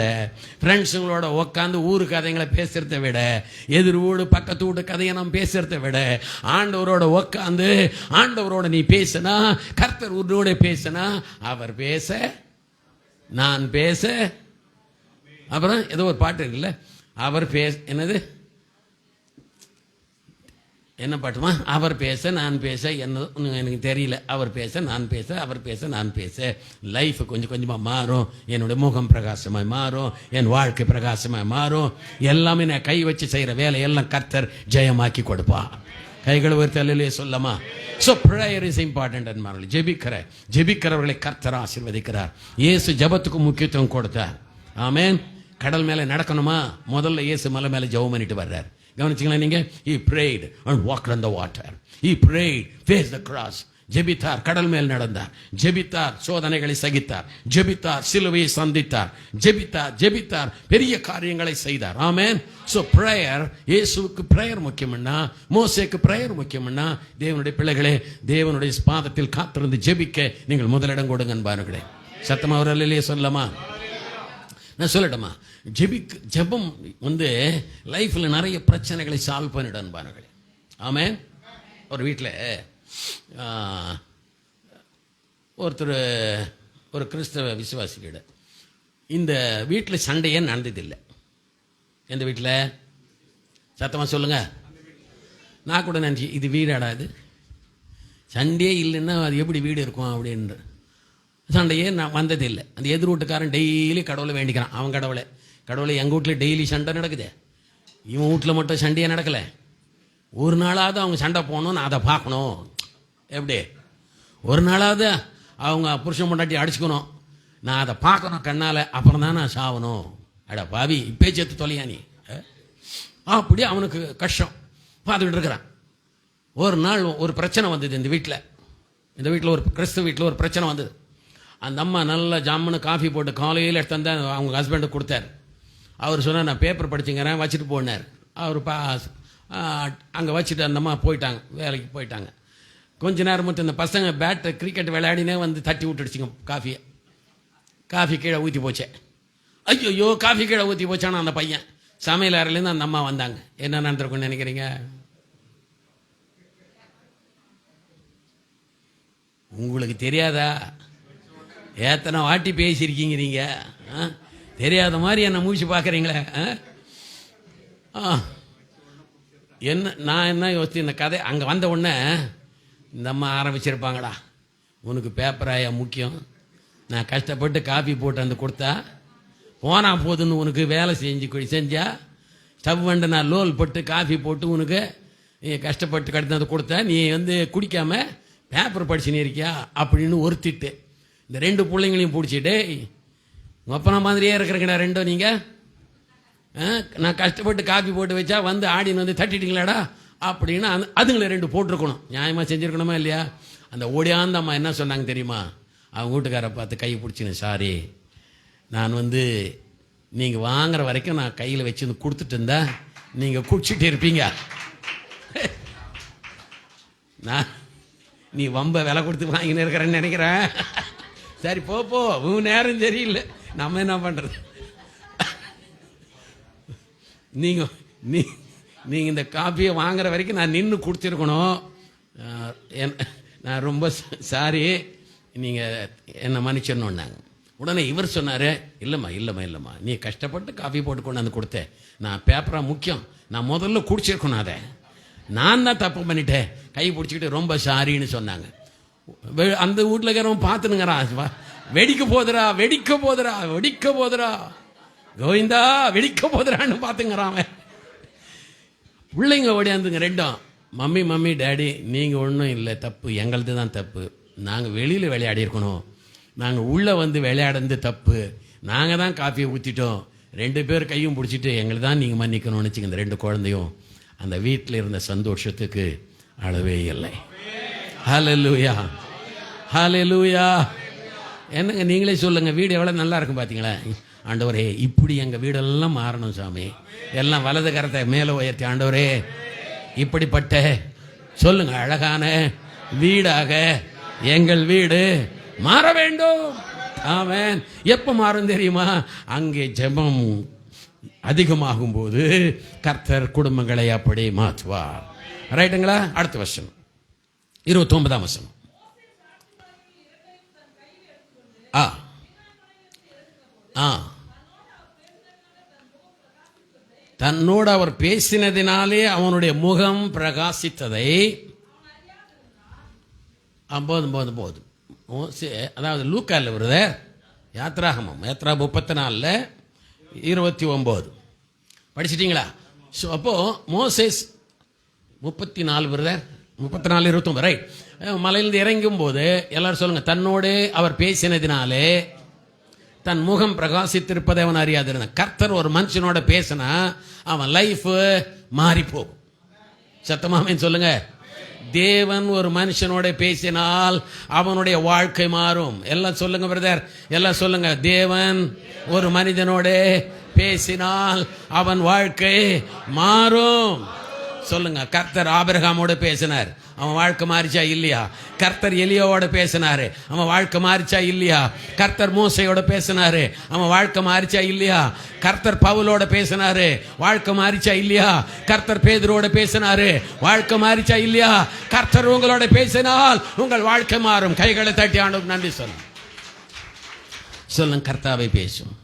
B: ஃப்ரெண்ட்ஸுங்களோட உக்காந்து ஊரு கதைங்களை பேசுகிறத விட, எதிர் வீடு பக்கத்து வீடு கதையை நம்ம பேசுகிறத விட, ஆண்டவரோட உக்காந்து ஆண்டவரோட நீ பேசுனா, கர்த்தர் உன்னோட பேசுனா, அவர் பேச நான் பேச, அப்புறம் ஏதோ ஒரு பாட்டு இருக்குல்ல, அவர் பேச, என்னது என்ன பாட்டுமா? அவர் பேச நான் பேச, என்ன எனக்கு தெரியல. அவர் பேச நான் பேச, அவர் பேச நான் பேச. லைஃப் கொஞ்சம் கொஞ்சமாக மாறும். என்னுடைய முகம் பிரகாசமாய் மாறும், என் வாழ்க்கை பிரகாசமாய் மாறும். எல்லாமே நான் கை வச்சு செய்கிற வேலையெல்லாம் கர்த்தர் ஜெயமாக்கி கொடுப்பா. கைகளை ஒரு தலையிலே சொல்லமா? ஸோ ப்ரேயர் இஸ் இம்பார்ட்டன்ட் அன்பார்கள். ஜெபிக்கிறவர்களை கர்த்தர் ஆசீர்வதிக்கிறார். இயேசு ஜெபத்துக்கு முக்கியத்துவம் கொடுத்தார். ஆமென். கடல் மேலே நடக்கணுமா? முதல்ல இயேசு மலை மேலே ஜெபம் பண்ணிட்டு வர்றார். கவனிச்சிங்களா நீங்க? He prayed and walked on the water. He prayed, faced the cross. ஜெபித்தார், கடல் மேல் நடந்தார். ஜெபித்தார், சோதனைகளை சகித்தார். ஜெபித்தார், சிலுவையை சந்தித்தார். ஜெபித்தார், பெரிய காரியங்களை செய்தார். ஆமென். சோ பிரேயர், இயேசுவுக்கு பிரேயர் முக்கியம்னா, மோசேக்கு பிரேயர் முக்கியம்னா, தேவனுடைய பிள்ளைகளே, தேவனுடைய பாதத்தில் காத்திருந்து ஜெபிக்க நீங்கள் முதலிடம் கொடுங்க அன்பார்களே. சத்தமா ஒரு அல்லேலூயா சொல்லலாமா? நான் சொல்லட்டுமா? ஜெபம் லைஃப்பில் நிறைய பிரச்சனைகளை சால்வ் பண்ணிடும் அன்பானங்களே. ஆமென். ஒரு வீட்டில் ஒருத்தர், ஒரு கிறிஸ்தவ விசுவாசிக்கிட்ட இந்த வீட்டில் சண்டையே நடந்ததில்லை. எந்த வீட்டில்? சத்தமாக சொல்லுங்க. நான் கூட நினச்சி இது வீடாடா, இது சண்டையே இல்லைன்னா அது எப்படி வீடு இருக்கும் அப்படின்ற சண்டையே நான் வந்ததில்லை. அந்த எதிர் வீட்டுக்காரன் டெய்லி கடவுளை வேண்டிக்கிறான். அவன் கடவுளை எங்கள் வீட்டில் டெய்லி சண்டை நடக்குது, இவன் வீட்டில் மட்டும் சண்டையே நடக்கலை. ஒரு நாளாவது அவங்க சண்டை போகணும், நான் அதை பார்க்கணும். எப்படி? ஒரு நாளாவது அவங்க புருஷன் பொண்டாட்டி அடிச்சுக்கணும், நான் அதை பார்க்கணும் கண்ணால், அப்புறம் தான் நான் சாவணும். அடா பாவி, இப்பே சேர்த்து தொலையா நீ. அப்படி அவனுக்கு கஷ்டம் பார்த்துக்கிட்டு இருக்கிறான். ஒரு நாள் ஒரு பிரச்சனை வந்தது இந்த வீட்டில் ஒரு கிறிஸ்துவ வீட்டில் ஒரு பிரச்சனை வந்தது. அந்த அம்மா நல்லா ஜாமுன்னு காஃபி போட்டு காலையில் எடுத்து வந்து அவங்க ஹஸ்பண்டுக்கு கொடுத்தார். அவர் சொன்னார், நான் பேப்பர் படிச்சுங்கிறேன், வச்சுட்டு போனார். அவர் அங்கே வச்சுட்டு அந்த அம்மா போயிட்டாங்க, வேலைக்கு போயிட்டாங்க. கொஞ்ச நேரம் மட்டும் இந்த பசங்க கிரிக்கெட் விளையாடினே வந்து தட்டி விட்டுடுச்சிங்க காஃபியை. காஃபி கீழே ஊற்றி போச்சே. ஐயோ, காஃபி கீழே ஊற்றி போச்சானா அந்த பையன். சமையல் அறையிலேருந்து அந்த அம்மா வந்தாங்க. என்ன நடந்திருக்குன்னு நினைக்கிறீங்க? உங்களுக்கு தெரியாதா? எத்தனை வாட்டி பேசியிருக்கீங்க நீங்கள்? தெரியாத மாதிரி என்னை மூச்சு பார்க்குறீங்களே. நான் என்ன யோசிச்சு, இந்த கதை அங்கே வந்த உடனே இந்த அம்மா ஆரம்பிச்சிருப்பாங்கடா, உனக்கு பேப்பராயா முக்கியம், நான் கஷ்டப்பட்டு காஃபி போட்டு வந்து கொடுத்தா போனா போதுன்னு உனக்கு வேலை செஞ்சா, ஸ்டவ் வண்டு நான் லோல் போட்டு காஃபி போட்டு உனக்கு கஷ்டப்பட்டு கடுத்து கொடுத்தா, நீ குடிக்காம பேப்பர் படிச்சுன்னு இருக்கியா அப்படின்னு ஒருத்திட்டு இந்த 2 பிள்ளைங்களையும் பிடிச்சிட்டு, உங்கள் அப்பனா மாதிரியே இருக்கிறீங்கடா ரெண்டும் நீங்கள், நான் கஷ்டப்பட்டு காப்பி போட்டு வச்சா ஆடின்னு தட்டிட்டீங்களாடா அப்படின்னு அதுங்களை 2 போட்டிருக்கணும். நியாயமாக செஞ்சுருக்கணுமா இல்லையா? அந்த ஓடியாந்த அம்மா என்ன சொன்னாங்க தெரியுமா? அவங்க வீட்டுக்காரை பார்த்து கை பிடிச்சின்னு, சாரி, நான் நீங்கள் வாங்குற வரைக்கும் நான் கையில் வச்சு கொடுத்துட்டு இருந்தா நீங்கள் குடிச்சிட்டு இருப்பீங்க, நான் நீ வம்ப விலை கொடுத்து வாங்கின்னு இருக்கிறேன்னு நினைக்கிறேன். சரி போ, உன் நேரம் சரியில்லை, நம்ம என்ன பண்ணுறது? நீங்கள் இந்த காப்பியை வாங்குற வரைக்கும் நான் நின்று கொடுத்துருக்கணும். நான் ரொம்ப சாரி, நீங்கள் என்னை மன்னிச்சிடணுன்னாங்க. உடனே இவர் சொன்னார், இல்லைம்மா, நீ கஷ்டப்பட்டு காஃபி போட்டு கொண்டாந்து கொடுத்தேன், நான் பேப்பராக முக்கியம், நான் முதல்ல குடிச்சிருக்கணும், அதை நான் தான் தப்பு பண்ணிட்டேன், கை பிடிச்சிக்கிட்டு ரொம்ப சாரின்னு சொன்னாங்க. அந்த வீட்டில் இருக்கிறவன் பார்த்துனுங்கிறான், வெடிக்க போதுரா கோவிந்தா, வெடிக்க போதுறான்னு பார்த்துங்கிறான். பிள்ளைங்க ஓடியாந்துங்க 2, மம்மி டேடி, நீங்கள் ஒன்றும் இல்லை, தப்பு எங்களது தான் தப்பு, நாங்கள் வெளியில் விளையாடி இருக்கணும், நாங்கள் உள்ளே வந்து விளையாடுறது தப்பு, நாங்கள் தான் காஃபியை ஊற்றிட்டோம், 2 பேர் கையும் பிடிச்சிட்டு எங்களை தான் நீங்கள் மன்னிக்கணும்னு வச்சுக்க. இந்த 2 குழந்தையும் அந்த வீட்டில் இருந்த சந்தோஷத்துக்கு அளவே இல்லை. ஹல்லேலூயா, ஹல்லேலூயா. என்னங்க நீங்களே சொல்லுங்கள், வீடு எவ்வளோ நல்லா இருக்கும் பார்த்தீங்களா? ஆண்டவரே, இப்படி எங்கள் வீடெல்லாம் மாறணும் சாமி, எல்லாம் வலது கரத்தை மேலே உயர்த்தி, ஆண்டவரே இப்படிப்பட்ட சொல்லுங்க அழகான வீடாக எங்கள் வீடு மாற வேண்டும். ஆமென். எப்போ மாறும் தெரியுமா? அங்கே ஜெபம் அதிகமாகும் போது கர்த்தர் குடும்பங்களை அப்படி மாற்றுவார். ரைட்டுங்களா? அடுத்த வசனம் 29ஆம் வசனம். தன்னோடு அவர் பேசினதினாலே அவனுடைய முகம் பிரகாசித்ததை போது. அதாவது லூக்கால வருத யாத்ராகமம் 34:29 படிச்சிட்டீங்களா? ஸோ அப்போ மோசேஸ் 34 வருத 34:29 ரைட். மலையிலிருந்து இறங்கும் போது எல்லாரும் சொல்லுங்க, தன்னோடு அவர் பேசினதினாலே தன் முகம் பிரகாசித்திருப்பதை அவன் அறியாதிருந்தான். கர்த்தர் ஒரு மனுஷனோட பேசினா அவன் லைஃப் மாறி போகும். சத்தமாமே சொல்லுங்க. தேவன் ஒரு மனுஷனோட பேசினால் அவனுடைய வாழ்க்கை மாறும். எல்லாம் சொல்லுங்க பிரதர், எல்லாம் சொல்லுங்க. தேவன் ஒரு மனிதனோட பேசினால் அவன் வாழ்க்கை மாறும். சொல்லுங்க. கர்த்தர் ஆபிரகாமோட பேசினார், அவன் வாழ்க்கை மாறிச்சா இல்லையா? கர்த்தர் எலியாவோட பேசினாரு, அவன் வாழ்க்கை மாறிச்சா இல்லையா? கர்த்தர் மோசையோட பேசினாரு, அவன் வாழ்க்கை மாறிச்சா இல்லையா? கர்த்தர் பவுலோட பேசினாரு, வாழ்க்கை மாறிச்சா இல்லையா? கர்த்தர் பேதுருவோட பேசினாரு, வாழ்க்கை மாறிச்சா இல்லையா? கர்த்தர் உங்களோட பேசினால் உங்கள் வாழ்க்கை மாறும். கைகளை தட்டி ஆண்டவருக்கு நன்றி சொல்லுங்க. கர்த்தாவை பேசும்.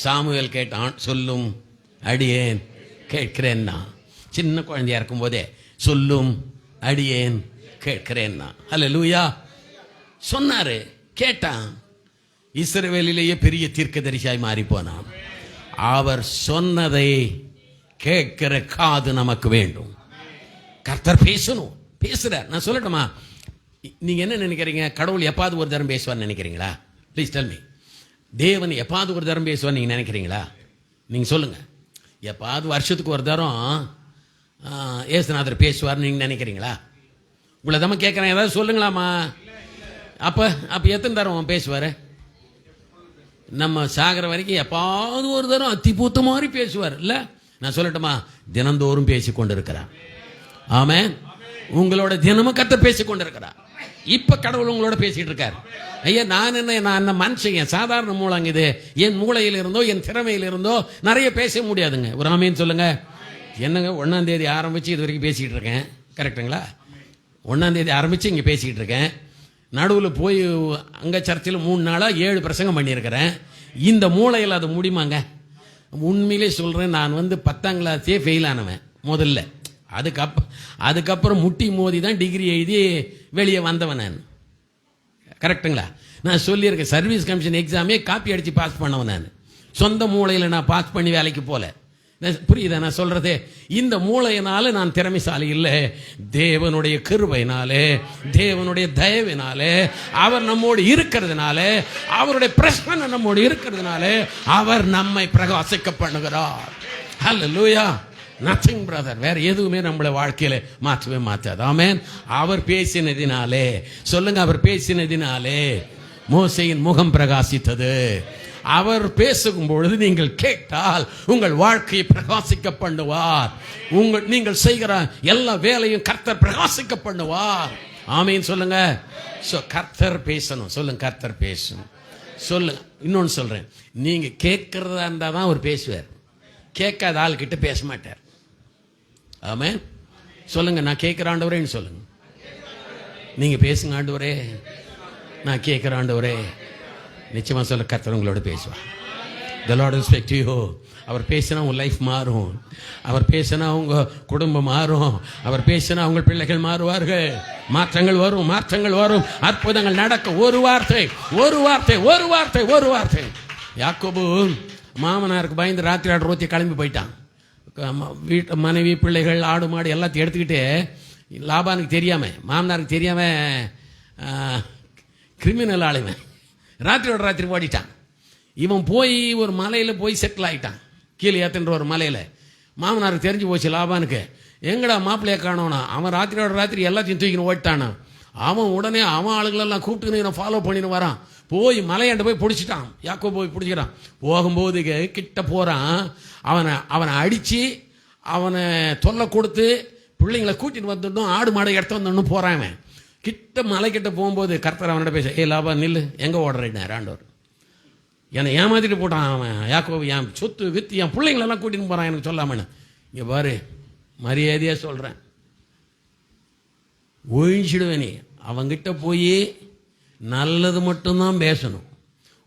B: சாமுவேல் கேட்டான், சொல்லும் அடியேன் கேட்கிறேன்னா. சின்ன குழந்தையா இருக்கும் போதே சொல்லும் அடியேன் கேட்கிறேன்னா. ஹல்லேலூயா. சொன்னாரு, கேட்டான். இஸ்ரவேலிலேயே பெரிய தீர்க்கதரிசியாய் மாறி போனான். அவர் சொன்னதை கேட்கிற காது நமக்கு வேண்டும். கர்த்தர் பேசணும், பேசுறார். நான் சொல்லட்டுமா? நீங்க என்ன நினைக்கிறீங்க? கடவுள் எப்பாவது ஒரு தரம் பேசுவார்னு நினைக்கிறீங்களா? Please tell me. தேவன் எப்பாவது ஒரு தரம் பேசுவார் நீங்க நினைக்கிறீங்களா? நீங்க சொல்லுங்க. எப்பாவது வருஷத்துக்கு ஒரு தரம் ஏசுநாதர் பேசுவார்னு நீங்க நினைக்கிறீங்களா? உங்களை தான் கேட்குறேன், ஏதாவது சொல்லுங்களாமா? அப்போ எத்தனை தரம் பேசுவார்? நம்ம சாகிற வரைக்கும் எப்பாவது ஒரு தரம் அத்தி பூத்த மாதிரி பேசுவார் இல்லை? நான் சொல்லட்டுமா? தினந்தோறும் பேசி கொண்டு இருக்கிறார். ஆமென். உங்களோட தினமும் கர்த்தர் பேசி கொண்டு இருக்கிறார். இப்ப கடவுள் உங்களோட பேசிட்டு இருக்கார். ஐயா, நான் என்ன மனுஷன், என் சாதாரண மூளைங்க இது. என் மூளையில் இருந்தோ என் திறமையில் இருந்தோ நிறைய பேச முடியாதுங்க. ஒரு ஆமேன்னு சொல்லுங்க. என்னங்க 1ஆம் தேதி ஆரம்பிச்சு இது வரைக்கும் பேசிக்கிட்டு இருக்கேன், கரெக்டுங்களா? 1ஆம் தேதி ஆரம்பிச்சு இங்கே பேசிக்கிட்டு இருக்கேன். நடுவில் போய் அங்கே சர்ச்சில் 3 நாளாக 7 பிரசங்கம் பண்ணியிருக்கிறேன். இந்த மூளையில் அது முடியுமாங்க? உண்மையிலே சொல்கிறேன், நான் 10ஆம் கிளாஸே ஃபெயில் ஆனவன் முதல்ல. அதுக்கப்புறம் முட்டி மோதி தான் டிகிரி எழுதி வெளியே வந்தவன் நான், கரெக்டுங்களா? நான் சொல்லியிருக்கேன், சர்வீஸ் கமிஷன் எக்ஸாமே காப்பி அடித்து பாஸ் பண்ணவன் நான். சொந்த மூளையில் நான் பாஸ் பண்ணி வேலைக்கு போகல. புரியுதா நான் சொல்றது? இந்த மூளையினால நான் திறமைசாலி இல்லை. தேவனுடைய கிருபையினாலே, தேவனுடைய தயவினாலே, அவர் நம்மோடு இருக்கிறதுனால, அவருடைய பிரசன்னம் நம்மோடு இருக்கிறதுனால அவர் நம்மை பிரகாசிக்க பண்ணுகிறார். ஹல்லேலூயா. Nothing brother. வேற எதுவுமே நம்மளை வாழ்க்கையில மாற்றவே மாற்றாது. ஆமென். அவர் பேசினதினாலே சொல்லுங்க, அவர் பேசினதினாலே மோசேயின் முகம் பிரகாசித்தது. அவர் பேசும் பொழுது நீங்கள் கேட்டால் உங்கள் வாழ்க்கையை பிரகாசிக்க பண்ணுவார். நீங்கள் செய்கிற எல்லா வேலையும் கர்த்தர் பிரகாசிக்க பண்ணுவார். ஆமீன் சொல்லுங்க. கர்த்தர் பேசணும். சொல்லுங்க, கர்த்தர் பேசணும். சொல்லுங்க. இன்னொன்னு சொல்றேன், நீங்க கேட்கறதா இருந்தா தான் அவர் பேசுவார். கேட்காத ஆள் கிட்ட பேச மாட்டார். ஆமென் சொல்லுங்க. நான் கேட்கிற ஆண்டவரேன்னு சொல்லுங்க. நீங்க பேசுங்க, ஆண்டவரே நான் கேட்கிற ஆண்டவரே. நிச்சயமா சொல்ல, கர்த்தர் உங்களோட பேசுவார். The Lord will speak to you. அவர் பேசினா உங்க லைஃப் மாறும். அவர் பேசினா உங்க குடும்பம் மாறும். அவர் பேசினா உங்கள் பிள்ளைகள் மாறுவார்கள். மாற்றங்கள் வரும், மாற்றங்கள் வரும், அற்புதங்கள் நடக்கும். ஒரு வார்த்தை, ஒரு வார்த்தை, ஒரு வார்த்தை, ஒரு வார்த்தை. யாக்கோபு மாமனாருக்கு பயந்து ராத்திரி ஆடு ரோத்தி கிளம்பி போயிட்டான். வீட்டு மனைவி பிள்ளைகள் ஆடு மாடு எல்லாத்தையும் எடுத்துக்கிட்டு லாபானுக்கு தெரியாம, மாமனாருக்கு தெரியாம கிரிமினல் ஆளுவன். ராத்திரியோட ராத்திரி ஓடிட்டான். இவன் போய் ஒரு மலையில் போய் செட்டில் ஆகிட்டான். கீழே ஏத்துன்ற ஒரு மலையில். மாமனாருக்கு தெரிஞ்சு போச்சு லாபானுக்கு. எங்கடா மாப்பிள்ளைய காணோனா? அவன் ராத்திரியோட ராத்திரி எல்லாத்தையும் தூக்கின்னு ஓடிட்டானா. அவன் உடனே அவன் ஆளுங்களெல்லாம் கூப்பிட்டுன்னு ஃபாலோ பண்ணின்னு வரான். போய் மலையாண்ட போய் பிடிச்சிட்டான். யாக்கோ போய் பிடிச்சிக்கிறான். போகும்போது கிட்ட போகிறான். அவனை அடித்து அவனை தொல்லை கொடுத்து பிள்ளைங்களை கூட்டிட்டு வந்துடணும், ஆடு மாடை எடுத்து வந்துடணும் போகிறான். அவன் கிட்ட மலை கிட்ட போகும்போது கர்த்தர் அவன்கிட்ட பேச, ஏ லாபா நில்லு, எங்கே ஓடுறேன் ஆண்டவர் என்னை ஏமாத்திட்டு போட்டான். அவன் யாக்கோ என் சொத்து வித்து என் பிள்ளைங்களெல்லாம் கூட்டின்னு போகிறான் எனக்கு சொல்லாமன்னு. இங்கே பாரு, மரியாதையாக சொல்கிறேன், ஒழிஞ்சிடுவேன். நீ அவங்கிட்ட போய் நல்லது மட்டும்தான் பேசணும்.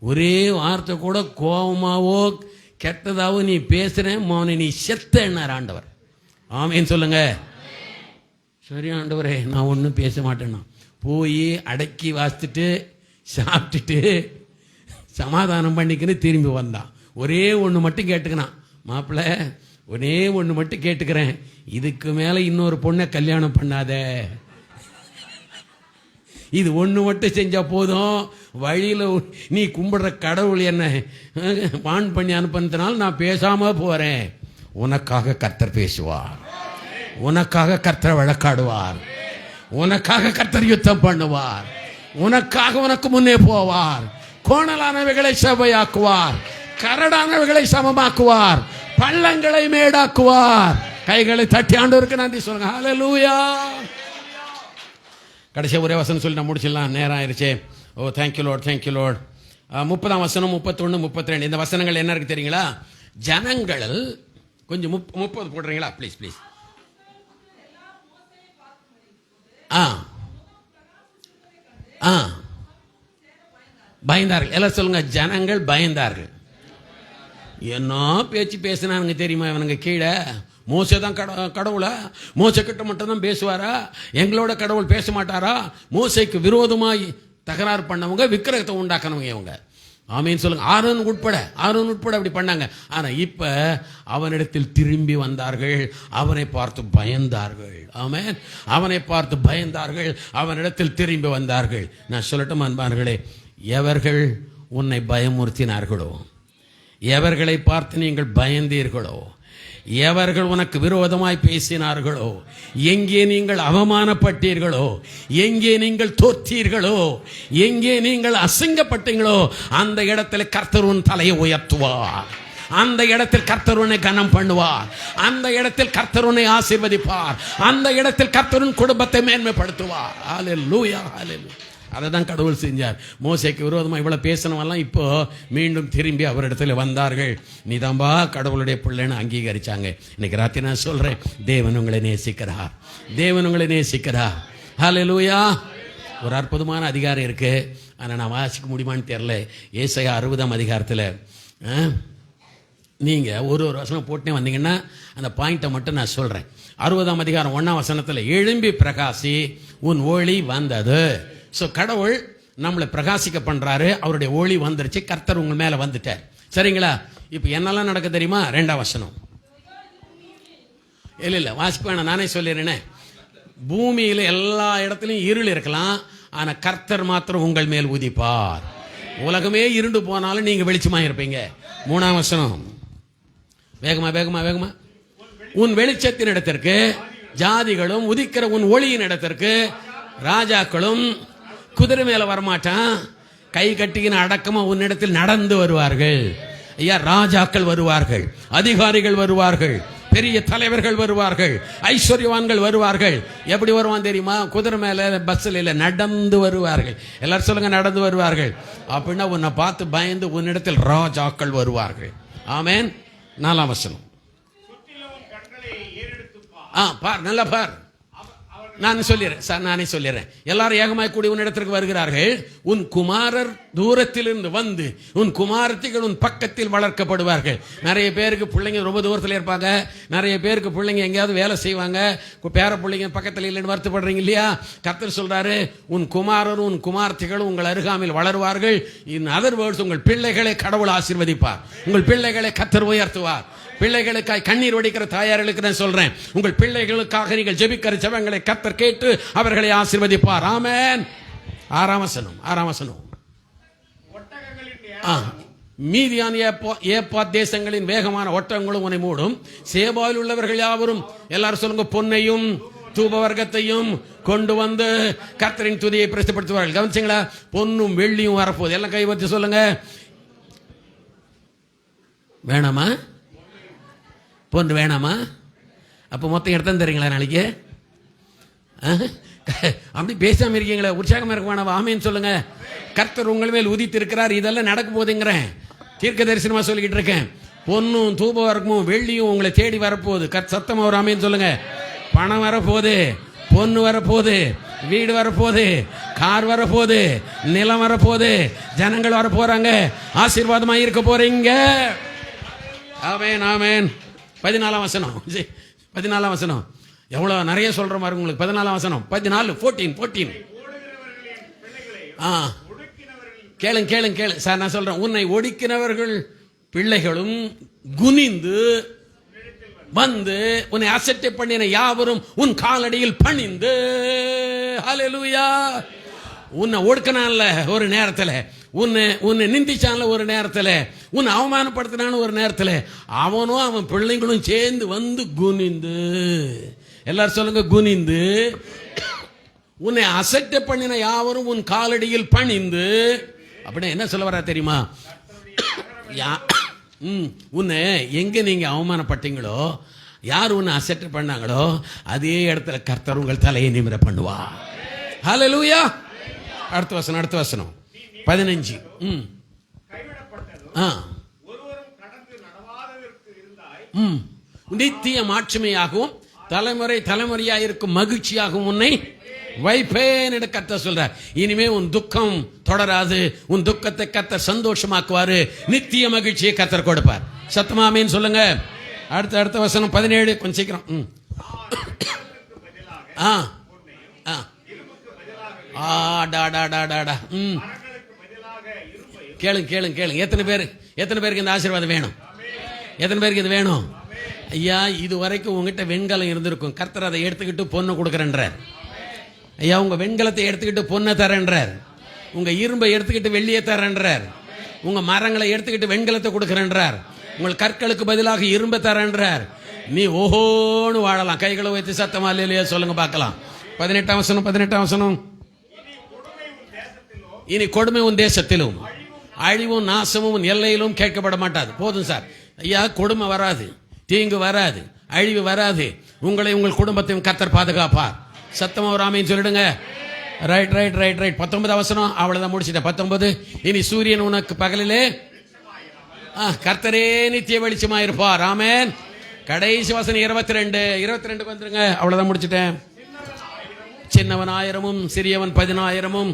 B: ஒரே வார்த்தை கூட கோபமாவோ கெட்டதாவோ நீ பேசுகிறேன் மோனை நீ செத்த என்னார் ஆண்டவர். ஆமேன்னு சொல்லுங்க. சரி ஆண்டவரே, நான் ஒன்றும் பேச மாட்டேன்னா. போய் அடக்கி வாசித்துட்டு சாப்பிட்டுட்டு சமாதானம் பண்ணிக்கின்னு திரும்பி வந்தான். ஒரே ஒன்று மட்டும் கேட்டுக்கினான், மாப்பிள்ள ஒரே ஒன்று மட்டும் கேட்டுக்கிறேன், இதுக்கு மேலே இன்னொரு பொண்ணை கல்யாணம் பண்ணாத. இது ஒன்று மட்டும் செஞ்சால் போதும். வழியில் நீ கும்பிடுற கடவுள் என்ன வான் பண்ணி அனுப்பினதுனால நான் பேசாமல் போகிறேன். உனக்காக கர்த்தர் பேசுவார், உனக்காக கர்த்தர் வழக்காடுவார், உனக்காக கர்த்தர் யுத்தம் பண்ணுவார், உனக்காக உனக்கு முன்னே போவார். கோணலானவைகளை செவ்வையாக்குவார், கரடானவைகளை சமமாக்குவார், பள்ளங்களை மேடாக்குவார். கைகளை தட்டி ஆண்டவருக்கு நன்றி சொல்லுங்க. ஹல்லேலூயா. கடைசி ஒரே வசனம் சொல்லி நான் முடிச்சிடலாம், நேரம் ஆயிடுச்சு. ஓ தேங்க்யூ லார்ட், தேங்க்யூ லார்ட். 30ஆம் வசனம், 31, 32 இந்த வசனங்கள் என்ன இருக்கு தெரியுங்களா? ஜனங்கள் கொஞ்சம் 30 போடுறீங்களா ப்ளீஸ் ப்ளீஸ். பயந்தார்கள். எல்லாம் சொல்லுங்க, ஜனங்கள் பயந்தார்கள். என்ன பேச்சு பேசினானுங்க தெரியுமா இவனுங்க கீழே? மோசே தான் கடவுளா? மோசே கிட்ட மட்டும் தான் பேசுவாரா? எங்களோட கடவுள் பேச மாட்டாரா? மோசேக்கு விரோதமாய் தகராறு பண்ணவங்க, விக்கிரகத்தை உண்டாக்கணவங்க இவங்க. ஆமீன் சொல்லுங்க. ஆரோன் உட்பட அப்படி பண்ணாங்க. ஆனா இப்ப அவனிடத்தில் திரும்பி வந்தார்கள், அவனை பார்த்து பயந்தார்கள். ஆமென். அவனை பார்த்து பயந்தார்கள், அவனிடத்தில் திரும்பி வந்தார்கள். நான் சொல்லட்டும் அன்பார்களே, எவர்கள் உன்னை பயமுறுத்தினார்களோ, எவர்களை பார்த்து நீங்கள் பயந்தீர்களோ, எவர்கள் உனக்கு விரோதமாய் பேசினார்களோ, எங்கே நீங்கள் அவமானப்பட்டீர்களோ, எங்கே நீங்கள் தோற்றீர்களோ, எங்கே நீங்கள் அசிங்கப்பட்டீங்களோ, அந்த இடத்துல கர்த்தர் உன் தலையை உயர்த்துவார். அந்த இடத்தில் கர்த்தர் உன்னை கனம் பண்ணுவார். அந்த இடத்தில் கர்த்தர் உன்னை ஆசீர்வதிப்பார். அந்த இடத்தில் கர்த்தர் உன் குடும்பத்தை மேன்மைப்படுத்துவார். ஹல்லேலூயா, ஹல்லேலூயா. அதை தான் கடவுள் செஞ்சார். மோசேக்கு விரோதமாக இவ்வளோ பேசினவெல்லாம் இப்போ மீண்டும் திரும்பி அவரிடத்துல வந்தார்கள். நீதாம்பா கடவுளுடைய பிள்ளைன்னு அங்கீகரிச்சாங்க. இன்னைக்கு ராத்திரி நான் சொல்கிறேன், தேவன் உங்களை நேசிக்கிறார், தேவன் உங்களை நேசிக்கிறார். ஹல்லேலூயா. ஒரு அற்புதமான அதிகாரம் இருக்கு, ஆனால் நான் வாசிக்க முடியுமான்னு தெரியல. ஏசாயா 60ஆம் அதிகாரத்தில் நீங்கள் ஒரு வசனம் போட்டுனே வந்தீங்கன்னா அந்த பாயிண்ட்டை மட்டும் நான் சொல்கிறேன். 60ஆம் அதிகாரம் 1ஆம் வசனத்தில், எழும்பி பிரகாசி உன் ஒளி வந்தது. ஸோ கடவுள் நம்மளை பிரகாசிக்க பண்ணுறாரு, அவருடைய ஒளி வந்துருச்சு, கர்த்தர் உங்கள் மேலே வந்துட்டார். சரிங்களா? இப்போ என்னெல்லாம் நடக்க தெரியுமா? 2ஆம் வசனம். இல்லை வாசிக்க வேணாம், நானே சொல்லிடுறேனே. பூமியில் எல்லா இடத்துலையும் இருள் இருக்கலாம், ஆனால் கர்த்தர் மாத்திரம் உங்கள் மேல் உதிப்பார். உலகமே இருண்டு போனாலும் நீங்கள் வெளிச்சமாக இருப்பீங்க. 3ஆம் வசனம். வேகமா. உன் வெளிச்சத்தின் இடத்திற்கு ஜாதிகளும், உதிக்கிற உன் ஒளியின் இடத்திற்கு ராஜாக்களும் குதிரை மேல வரமாட்டான், கை கட்டிக்கின அடக்கமா உன்னிடத்தில் நடந்து வருவார்கள். ஐயா, ராஜாக்கள் வருவார்கள், அதிகாரிகள் வருவார்கள், பெரிய தலைவர்கள் வருவார்கள், ஐஸ்வர்யவான்கள் வருவார்கள். எப்படி வருவான் தெரியுமா? குதிரை மேல, பஸ்ஸில் இல்லை, நடந்து வருவார்கள். எல்லாரும் சொல்லுங்க, நடந்து வருவார்கள். அப்படின்னா உன்னை பார்த்து பயந்து உன்னிடத்தில் ராஜாக்கள் வருவார்கள். ஆமென். 4ஆம் வசனம். பார், நல்லா பார். நானே சொல்லிடுறேன். எல்லாரும் ஏகமாய் கூடி உன் இடத்திற்கு வருகிறார்கள். உன் குமாரர் தூரத்திலிருந்து வந்து உன் குமாரத்திகள் உன் பக்கத்தில் வளர்க்கப்படுவார்கள். நிறைய பேருக்கு பிள்ளைங்க ரொம்ப தூரத்தில் இருப்பாங்க, நிறைய பேருக்கு பிள்ளைங்க எங்கேயாவது வேலை செய்வாங்க, பேர பிள்ளைங்க பக்கத்தில் இல்லைன்னு வருத்தப்படுறீங்க இல்லையா? கர்த்தர் சொல்றாரு, உன் குமாரரும் உன் குமாரத்திகளும் உங்கள் அருகாமையில் வளருவார்கள். இன் அதர் வேர்ட்ஸ், உங்கள் பிள்ளைகளை கடவுள் ஆசீர்வதிப்பார், உங்கள் பிள்ளைகளை கர்த்தர் உயர்த்துவார். பிள்ளைகளுக்காக கண்ணீர் வடிக்கிற தாயார்களுக்கு நான் சொல்றேன், உங்கள் பிள்ளைகளுக்காக நீங்கள் ஜெபிக்கிற ஜெபங்களை கர்த்தர் கேட்டு அவர்களை ஆசீர்வதிப்பார். ஆமென். ஆறாம் வசனம். மீதியான ஏப்பாத் தேசங்களின் வேகமான ஒட்டகங்களும் உன்னை மூடும். சேபாவில் உள்ளவர்கள் யாவரும், எல்லாரும் சொல்லுங்க, பொன்னையும் தூபவர்க்கத்தையும் கொண்டு வந்து கர்த்தரின் துதியை பிரசித்தப்படுத்துவார்கள். கவனிச்சிங்களா? பொன்னும் வெள்ளியும் வரப்போகுது. எல்லாம் கை வச்சு சொல்லுங்க. வேணாமா? பொண்ணு வேணாமா? அப்போ மொத்தம் எடுத்து தரீங்களா நாளைக்கு? அப்படி பேசாம இருக்கீங்களா? உற்சாகமா இருக்க வேணாம். ஆமேன்னு சொல்லுங்க. கர்த்தர் உங்கள் மேல் உதித்து இருக்கிறார். இதெல்லாம் நடக்க போகுதுங்கிறேன். தீர்க்க தரிசனமா சொல்லிக்கிட்டு இருக்கேன். பொன்னும் தூபவர்க்கமும் வெள்ளியும் உங்களை தேடி வரப்போகுது. சத்தமா ஒரு ஆமேன்னு சொல்லுங்க. பணம் வரப்போகுது, பொண்ணு வரப்போகுது, வீடு வரப்போகுது, கார் வரப்போகுது, நிலம் வரப்போகுது, ஜனங்கள் வர போறாங்க. ஆசீர்வாதமா இருக்க போறீங்க. ஆமேன், ஆமேன். 14ஆம் வசனம். எவ்வளவு நிறைய சொல்ற மாதிரி உங்களுக்கு. 14ஆம் வசனம். 14 கேளுங்க சார். நான் சொல்றேன், உன்னை ஒடுக்கினவர்கள் பிள்ளைகளும் குனிந்து வந்து உன்னை அசட்டை பண்ணின யாவரும் உன் காலடியில் பணிந்து. ஹல்லேலூயா. உன்னை ஒடுக்கனான்ல ஒரு நேரத்தில், உன்னை நிந்திச்சான்ல ஒரு நேரத்தில், உன்னை அவமானப்படுத்தினான்னு ஒரு நேரத்தில், அவனும் அவன் பிள்ளைங்களும் சேர்ந்து வந்து குனிந்து, எல்லாரும் சொல்லுங்க, குனிந்து உன்னை அசட்டை பண்ணின யாவரும் உன் காலடியில் பணிந்து. அப்படின்னா என்ன சொல்ல வரா தெரியுமா? உன்னை எங்க நீங்க அவமானப்பட்டீங்களோ, யார் உன்னை அசட்டை பண்ணாங்களோ, அதே இடத்துல கர்த்தர் உங்கள் தலையை நிமிர பண்ணுவா. ஹல்லேலூயா. அடுத்த வசனம் 15. நித்திய மாட்சிமையாகவும் தலைமுறையாக இருக்கும் மகிழ்ச்சியாகவும் உன்னை வைப்பேன் என்று கர்த்தர் சொல்றார். இனிமே உன் துக்கம் தொடராது. உன் துக்கத்தை கர்த்தர் சந்தோஷமாக்குவாரு. நித்திய மகிழ்ச்சியை கர்த்தர் கொடுப்பார். சத்தமாமேன்னு சொல்லுங்க. அடுத்த வசனம் 17. கொஞ்சம் சீக்கிரம். கேளுங்க. எத்தனை பேருக்கு இந்த ஆசீர்வாதம் வேணும்? எத்தனை பேருக்கு இது வேணும்? ஐயா, இது வரைக்கும் உங்ககிட்ட வெண்கலம் இருந்திருக்கும். கர்த்தர் அதை எடுத்துக்கிட்டு பொண்ணு கொடுக்குறேன்றார். ஐயா, உங்க வெண்கலத்தை எடுத்துக்கிட்டு பொண்ணை தரேன்றார். உங்க இரும்பை எடுத்துக்கிட்டு வெள்ளியை தரேன்றார். உங்க மரங்களை எடுத்துக்கிட்டு வெண்கலத்தை கொடுக்குறேன்றார். உங்கள் கற்களுக்கு பதிலாக இரும்பை தரேன்றார். நீ ஓஹோன்னு வாழலாம். கைகளை வைத்து சத்தமா இல்லையா சொல்லுங்க பார்க்கலாம். 18ஆம் வசனம். இனி கொடுமை உன் தேசத்திலும் அழிவும் நாசமும் உன் எல்லையிலும் கேட்கப்பட மாட்டாது. போதும் சார். ஐயா, கொடுமை வராது, தீங்கு வராது, அழிவு வராது. உங்களை உங்கள் குடும்பத்தையும் கர்த்தர் பாதுகாப்பார். சத்தமா ஒரு ஆமேன்னு சொல்லிடுங்க. ரைட். 19ஆம் வசனம். அவ்வளவுதான், முடிச்சிட்டேன். 19. இனி சூரியன் உனக்கு பகலிலே கர்த்தரே நித்திய வெளிச்சமா இருப்பார். ஆமென். கடைசி வசனம் 22 வந்துருங்க. அவ்வளவுதான், முடிச்சிட்டேன். சின்னவன் 1000 சிறியவன் 10000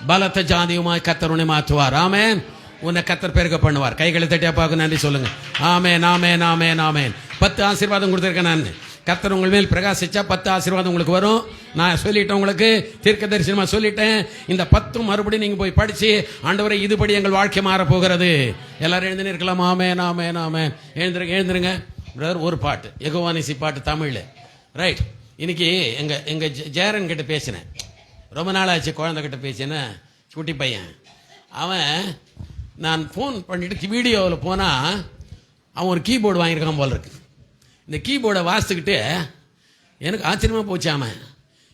B: பலத்த ஜாதியுமாய் கர்த்தர் உன்னை மாற்றுவார். ஆமென். உன்னை கர்த்தர் பெருக பண்ணுவார். கைகளை தட்டி அப்பாவுக்கு நன்றி சொல்லுங்க. ஆமென், ஆமென், ஆமென், ஆமென். 10 ஆசீர்வாதம் கொடுத்திருக்கேன் நான். கர்த்தர் உங்கள் மேல் பிரகாசிச்சா 10 ஆசீர்வாதம் உங்களுக்கு வரும். நான் சொல்லிட்டேன், உங்களுக்கு தீர்க்க தரிசனமா சொல்லிட்டேன். இந்த 10 மறுபடியும் நீங்க போய் படிச்சு, ஆண்டவரே இதுபடி எங்கள் வாழ்க்கை மாற போகிறது. எல்லாரும் எழுந்து நிற்கலாம். ஆமென், ஆமென், ஆமென். எழுந்துருங்க. ஒரு பாட்டு, யெகோவானிசி பாட்டு, தமிழ்ல. ரைட். இன்னைக்கு எங்க ஜெயரன் கிட்ட பேசினேன். ரொம்ப நாள் ஆச்சு குழந்தை கிட்ட பேசினேன். குட்டி பையன் அவன். நான் ஃபோன் பண்ணிட்டு வீடியோவில் போனால் அவன் ஒரு கீபோர்டு வாங்கியிருக்கான் போல இருக்கு. இந்த கீபோர்டை வாசித்துக்கிட்டு எனக்கு ஆச்சரியமாக போச்சு. அவன்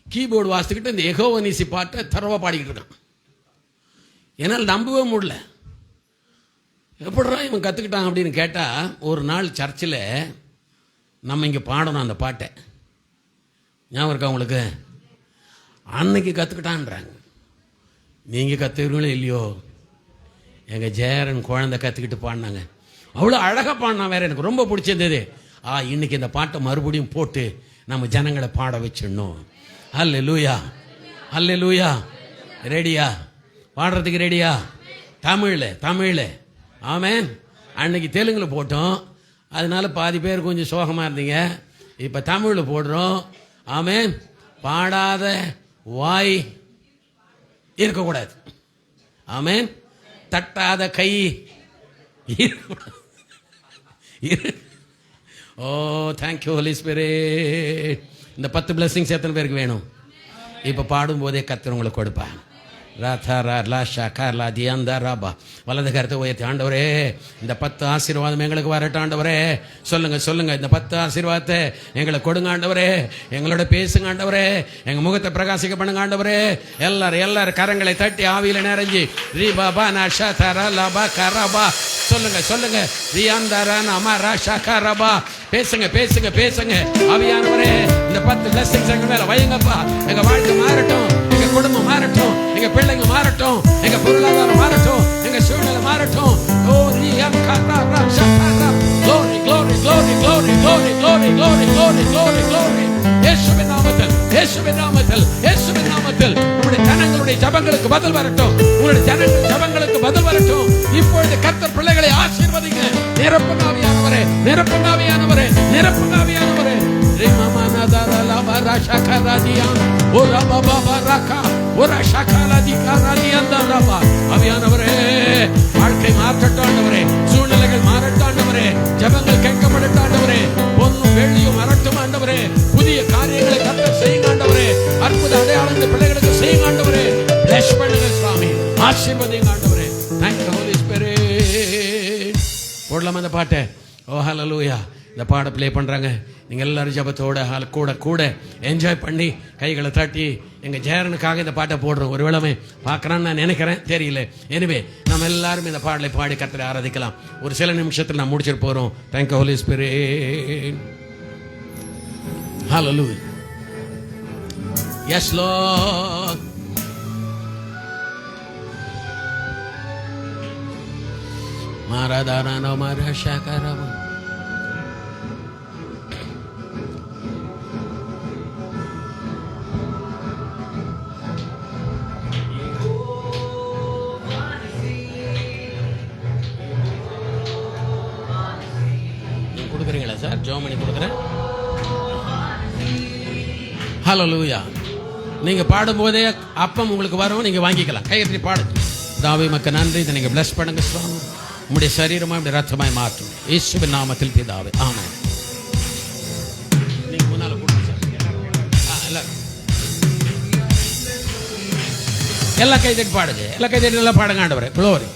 B: கீபோர்டு வாசித்துக்கிட்டு இந்த யெகோவானிசி பாட்டை தரவாக பாடிக்கிட்டு இருக்கான். என்னால் நம்பவே முடியல. எப்படிடா இவன் கற்றுக்கிட்டான் அப்படின்னு கேட்டால், ஒரு நாள் சர்ச்சில் நம்ம இங்கே பாடணும் அந்த பாட்டை. ஞாபகம் இருக்கா உங்களுக்கு? அன்னைக்கு கற்றுக்கிட்டான்றாங்க. நீங்கள் கற்றுக்கிறீங்களோ இல்லையோ, எங்கள் ஜெயரன் குழந்தை கற்றுக்கிட்டு பாடினாங்க. அவ்வளோ அழகாக பாடினா. வேற எனக்கு ரொம்ப பிடிச்சிருந்தது. இன்னைக்கு இந்த பாட்டை மறுபடியும் போட்டு நம்ம ஜனங்களை பாட வச்சிடணும். அல்லேலூயா, அல்லேலூயா. ரெடியா? பாடுறதுக்கு ரெடியா? தமிழில். ஆமென். அன்னைக்கு தெலுங்குல போட்டோம், அதனால பாதி பேர் கொஞ்சம் சோகமாக இருந்தீங்க. இப்போ தமிழில் போடுறோம். ஆமென். பாடாத வாய் இருக்கக்கூடாது. ஆமென். தட்டாத கை இருக்கக்கூடாது. ஓ, தேங்க்யூ ஹோலி ஸ்பிரிட். இந்த 10 பிளஸிங்ஸ் எத்தனை பேருக்கு வேணும்? இப்போ பாடும்போதே கர்த்தர் உங்களுக்கு கொடுப்பா. வலது கருத்தை உயர்த்தி, ஆண்டவரே இந்த 10 ஆசீர்வாதம் எங்களுக்கு வரட்டும் ஆண்டவரே. சொல்லுங்க சொல்லுங்க, இந்த 10 ஆசீர்வாதத்தை எங்களுக்கு கொடுங்க ஆண்டவரே. எங்களோட பேசுங்க ஆண்டவரே. எங்க முகத்தை பிரகாசிக்க பண்ணுங்க ஆண்டவரே. எல்லாரும் கரங்களை தட்டி ஆவியில நிறைஞ்சி ரீபாபா நஷதரா லபா கரபா சொல்லுங்க சொல்லுங்க. பேசுங்க பேசுங்க பேசுங்க. ஆவியானவரே, இந்த 10 blessings எங்க மேல வையுங்கப்பா. எங்க வாழ்க்கை மாறட்டும், எங்க குடும்பம் மாறட்டும், எங்க பிள்ளைங்க மாறட்டும், எங்க பொருளாதாரம் மாறட்டும், எங்க சூழ்நிலை மாறட்டும். Glory, glory, glory, glory, glory, glory, glory, glory, glory, glory. இயேசுவின் நாமத்தில், இயேசுவின் நாமத்தில், இயேசுவின் நாமத்தில் உங்களுடைய ஜனங்களுடைய ஜெபங்களுக்கு பதில் வரட்டும். உங்களுடைய ஜனங்கள் ஜெபங்களுக்கு பதில் வரட்டும். இப்பொழுது கர்த்தர் பிள்ளைகளை ஆசீர்வதிங்க. நிரப்புங்க ஆவியானவரே, நிரப்புங்க ஆவியானவரே, நிரப்புங்க ஆவியானவரே. ஆவியானவரே, வாழ்க்கை மாற்றட்டும் ஆண்டவரே. சூழ்நிலைகள் மாறட்டும் ஆண்டவரே. ஜெபங்கள் கேட்கப்படட்டும் ஆண்டவரே. பொன்னும் வெள்ளியும் வரட்டும் ஆண்டவரே. புதிய காரியங்களை கர்த்தர் செய்யுங்க ஆண்டவரே. அற்புத அடையாளங்களை பிள்ளைகளுக்கு செய்யுங்க ஆண்டவரே. bless பண்ணுங்க சுவாமி, ஆசீர்வதிங்க ஆண்டவரே. Thank you Holy Spirit. போடலாம் அந்த பாட்டை. ஓ ஹல்லேலூயா. இந்த பாட ப்ளே பண்ணுறாங்க. நீங்கள் எல்லாரும் ஜபத்தோட கூட கூட என்ஜாய் பண்ணி கைகளை தட்டி எங்கள் ஜெயரனுக்காக இந்த பாட்டை போடுறோம். ஒரு வேளை பார்க்குறான்னு நான் நினைக்கிறேன், தெரியல. எனவே நம்ம எல்லாரும் இந்த பாடலை பாடி கர்த்தரை ஆராதிக்கலாம். ஒரு சில நிமிஷத்தில் நான் முடிச்சிட்டு போகிறோம். Thank you Holy Spirit. Hallelujah. Yes Lord. Maradana Marashakarama. கொடுக்குறீங்களா சார்? ஜோமணி கொடுக்குறேன். ஹல்லேலூயா. நீங்க பாடும்போதே அப்பம் உங்களுக்கு வரும், நீங்க வாங்கிக்கலாம். கையெழுத்தி பாடுங்க. தாவே மக்க நன்றி. இதை நீங்க பிளஸ் பண்ணுங்க சுவாமி. உங்களுடைய சரீரமாய் உங்களுடைய ரத்தமாய் மாற்றும் இயேசுவின் நாமத்தில் பிதாவே, ஆமென். நீங்க முன்னால கொடுங்க சார். எல்லாம் கைதட்டி பாடுங்க. எல்லாம் கைதட்டி நல்லா பாடுங்க ஆண்டவரே. க்ளோரி.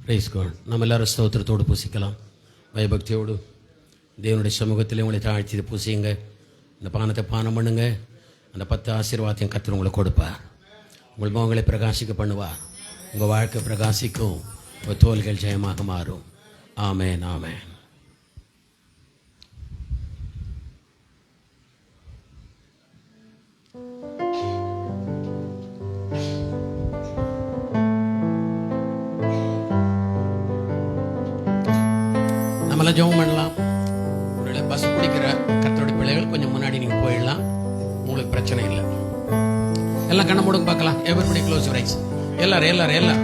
B: Praise God. நம்ம எல்லாரும் ஸ்தோத்திரத்தோடு பூசிக்கலாம். பயபக்தியோடு தேவனுடைய சமூகத்திலே உங்களை தாழ்த்தி பூசியுங்க. இந்த பானத்தை பானம் பண்ணுங்க. அந்த 10 ஆசீர்வாதத்தையும் கர்த்தர் உங்களுக்கு கொடுப்பார். உங்கள் முகங்களை பிரகாசிக்க பண்ணுவார். உங்கள் வாழ்க்கை பிரகாசிக்கும். உங்கள் தோள்கள் ஜெயமாக மாறும். ஆமென், ஆமென். நம்மளாம் ஜெபம் பண்ணலாம். ஒருவேளை பஸ் பிடிக்கிற கர்த்தருடைய பிள்ளைகள் கொஞ்சம் முன்னாடி நீங்கள் போயிடலாம். உங்களுக்கு பிரச்சனை இல்லை. எல்லாம் கண்ண மூடுங்க பார்க்கலாம். Everybody close your eyes. எல்லாரும்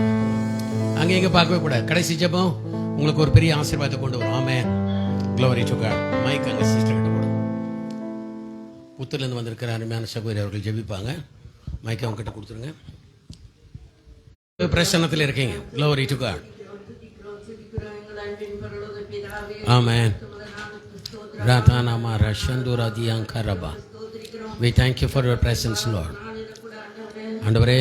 B: அங்கே இங்கே பார்க்கவே கூடாது. கடைசி ஜெபம் உங்களுக்கு ஒரு பெரிய ஆசீர்வாதத்தை கொண்டு வரும். Amen. Glory to God. Mic அங்கே சிஸ்டர் கிட்ட போடும். புத்தூர்லேருந்து வந்திருக்கிற அருமையான சகோதரி அவர்கள் ஜெபிப்பாங்க. மைக் அவங்க கிட்ட கொடுத்துருங்க. பிரசன்னத்தில் இருக்கீங்க. Glory to God. Amen. Ratanama Rashandura Diyankaraba. We thank you for your presence, Lord. ஆண்டவரே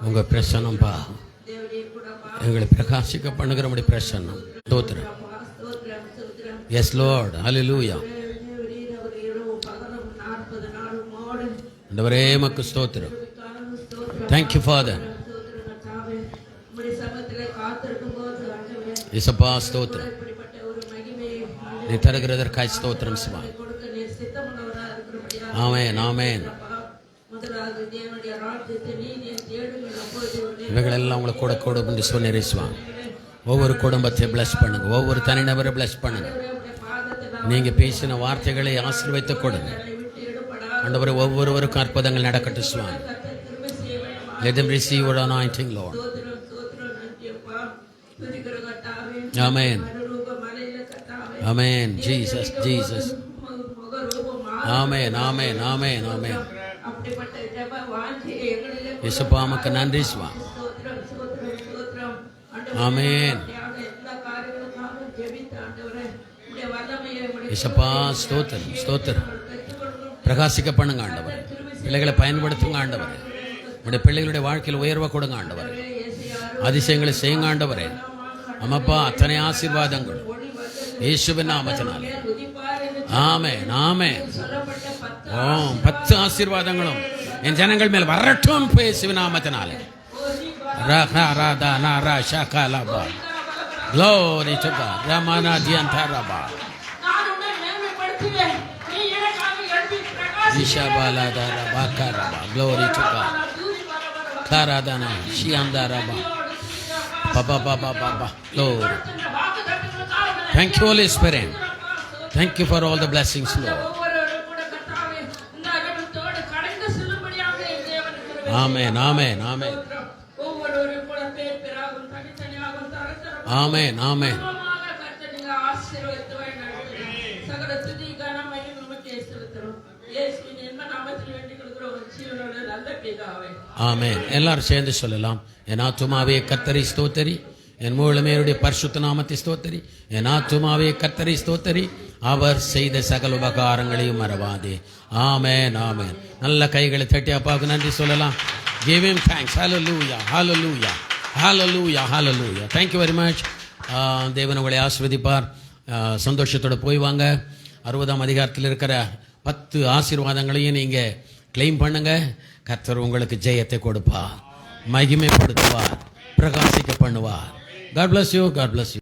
B: உங்க பிரசன்னம் பா எங்களை பிரகாசிக்க பண்ணுகிற உடைய பிரசன்னம். ஸ்தோத்திரம். Yes Lord. ஹல்லேலூயா. ஆண்டவரே மக்கு ஸ்தோத்திரம். Thank you Father. இசப்பா ஸ்தோத்திரம். நீ தருகிறதற்காய் ஸ்தோத்திரம் சுவா. ஆமென், ஆமென். இவைகளெல்லாம் உங்களை கூட கூட கொண்டு சொன்னேன் சுவா. ஒவ்வொரு குடும்பத்தை பிளஸ் பண்ணுங்க. ஒவ்வொரு தனிநபரை பிளஸ் பண்ணுங்க. நீங்க பேசின வார்த்தைகளை ஆசீர்வதித்து கொடுங்க. ஆண்டவரே ஒவ்வொருவருக்கும் அற்புதங்கள் நடக்கட்டும் சுவாமி. Let them receive your anointing, Lord. Amen. Amen. Jesus, Jesus. Amen, amen, amen, amen. இயேசுப்பா உமக்கு நன்றி சுவாமி. ஆமென். இயேசுப்பா ஸ்தோத்திரம், ஸ்தோத்திரம். பிரகாசிக்க பண்ணுங்க ஆண்டவரே. பிள்ளைகளை பயன்படுத்துங்க ஆண்டவரே. உடைய பிள்ளைகளுடைய வாழ்க்கையில் உயர்வை கொடுங்க ஆண்டவரே. அதிசயங்களை செய்யுங்க ஆண்டவரே. அம்மப்பா அத்தனை ஆசீர்வாதங்கள் இயேசுவின் நாமத்தினாலே. ஆமென், ஆமென். 10 ஆசீர்வாதங்களும் என் ஜனங்கள் மேல் வரட்டும் இயேசுவின் நாமத்தினாலே. Glory to God. Ramana Diantaraba. Ishabaladara Bakaraba. Glory to God. Karadana Shiandaraba. Baba Baba Baba. Lord. Thank you, Holy Spirit. Thank you for all the blessings, Lord. Amen, amen, amen. Amen, amen. ஆமென். எல்லாரும் சேர்ந்து சொல்லலாம். என் ஆத்துமாவே கர்த்தரை ஸ்தோத்தரி. என் முழுமையுடைய பரிசுத்த நாமத்தை ஸ்தோத்தரி. என் ஆத்துமாவே கர்த்தரை ஸ்தோத்தரி. அவர் செய்த சகல உபகாரங்களையும் மறவாதே. ஆமென், ஆமென். நல்ல கைகளை தட்டி அப்பாவுக்கு நன்றி சொல்லலாம். Give him thanks. Hallelujah, hallelujah, hallelujah, hallelujah. Thank you very much. தேவன் உங்களை ஆசீர்வதிப்பார். சந்தோஷத்தோட போய் வாங்க. 60ஆம் அதிகாரத்தில் இருக்கிற 10 ஆசீர்வாதங்களையும் நீங்க கிளைம் பண்ணுங்க. கர்த்தர் உங்களுக்கு ஜெயத்தை கொடுப்பார், மகிமைப்படுத்துவார், பிரகாசிக்க பண்ணுவார். God bless you. God bless you.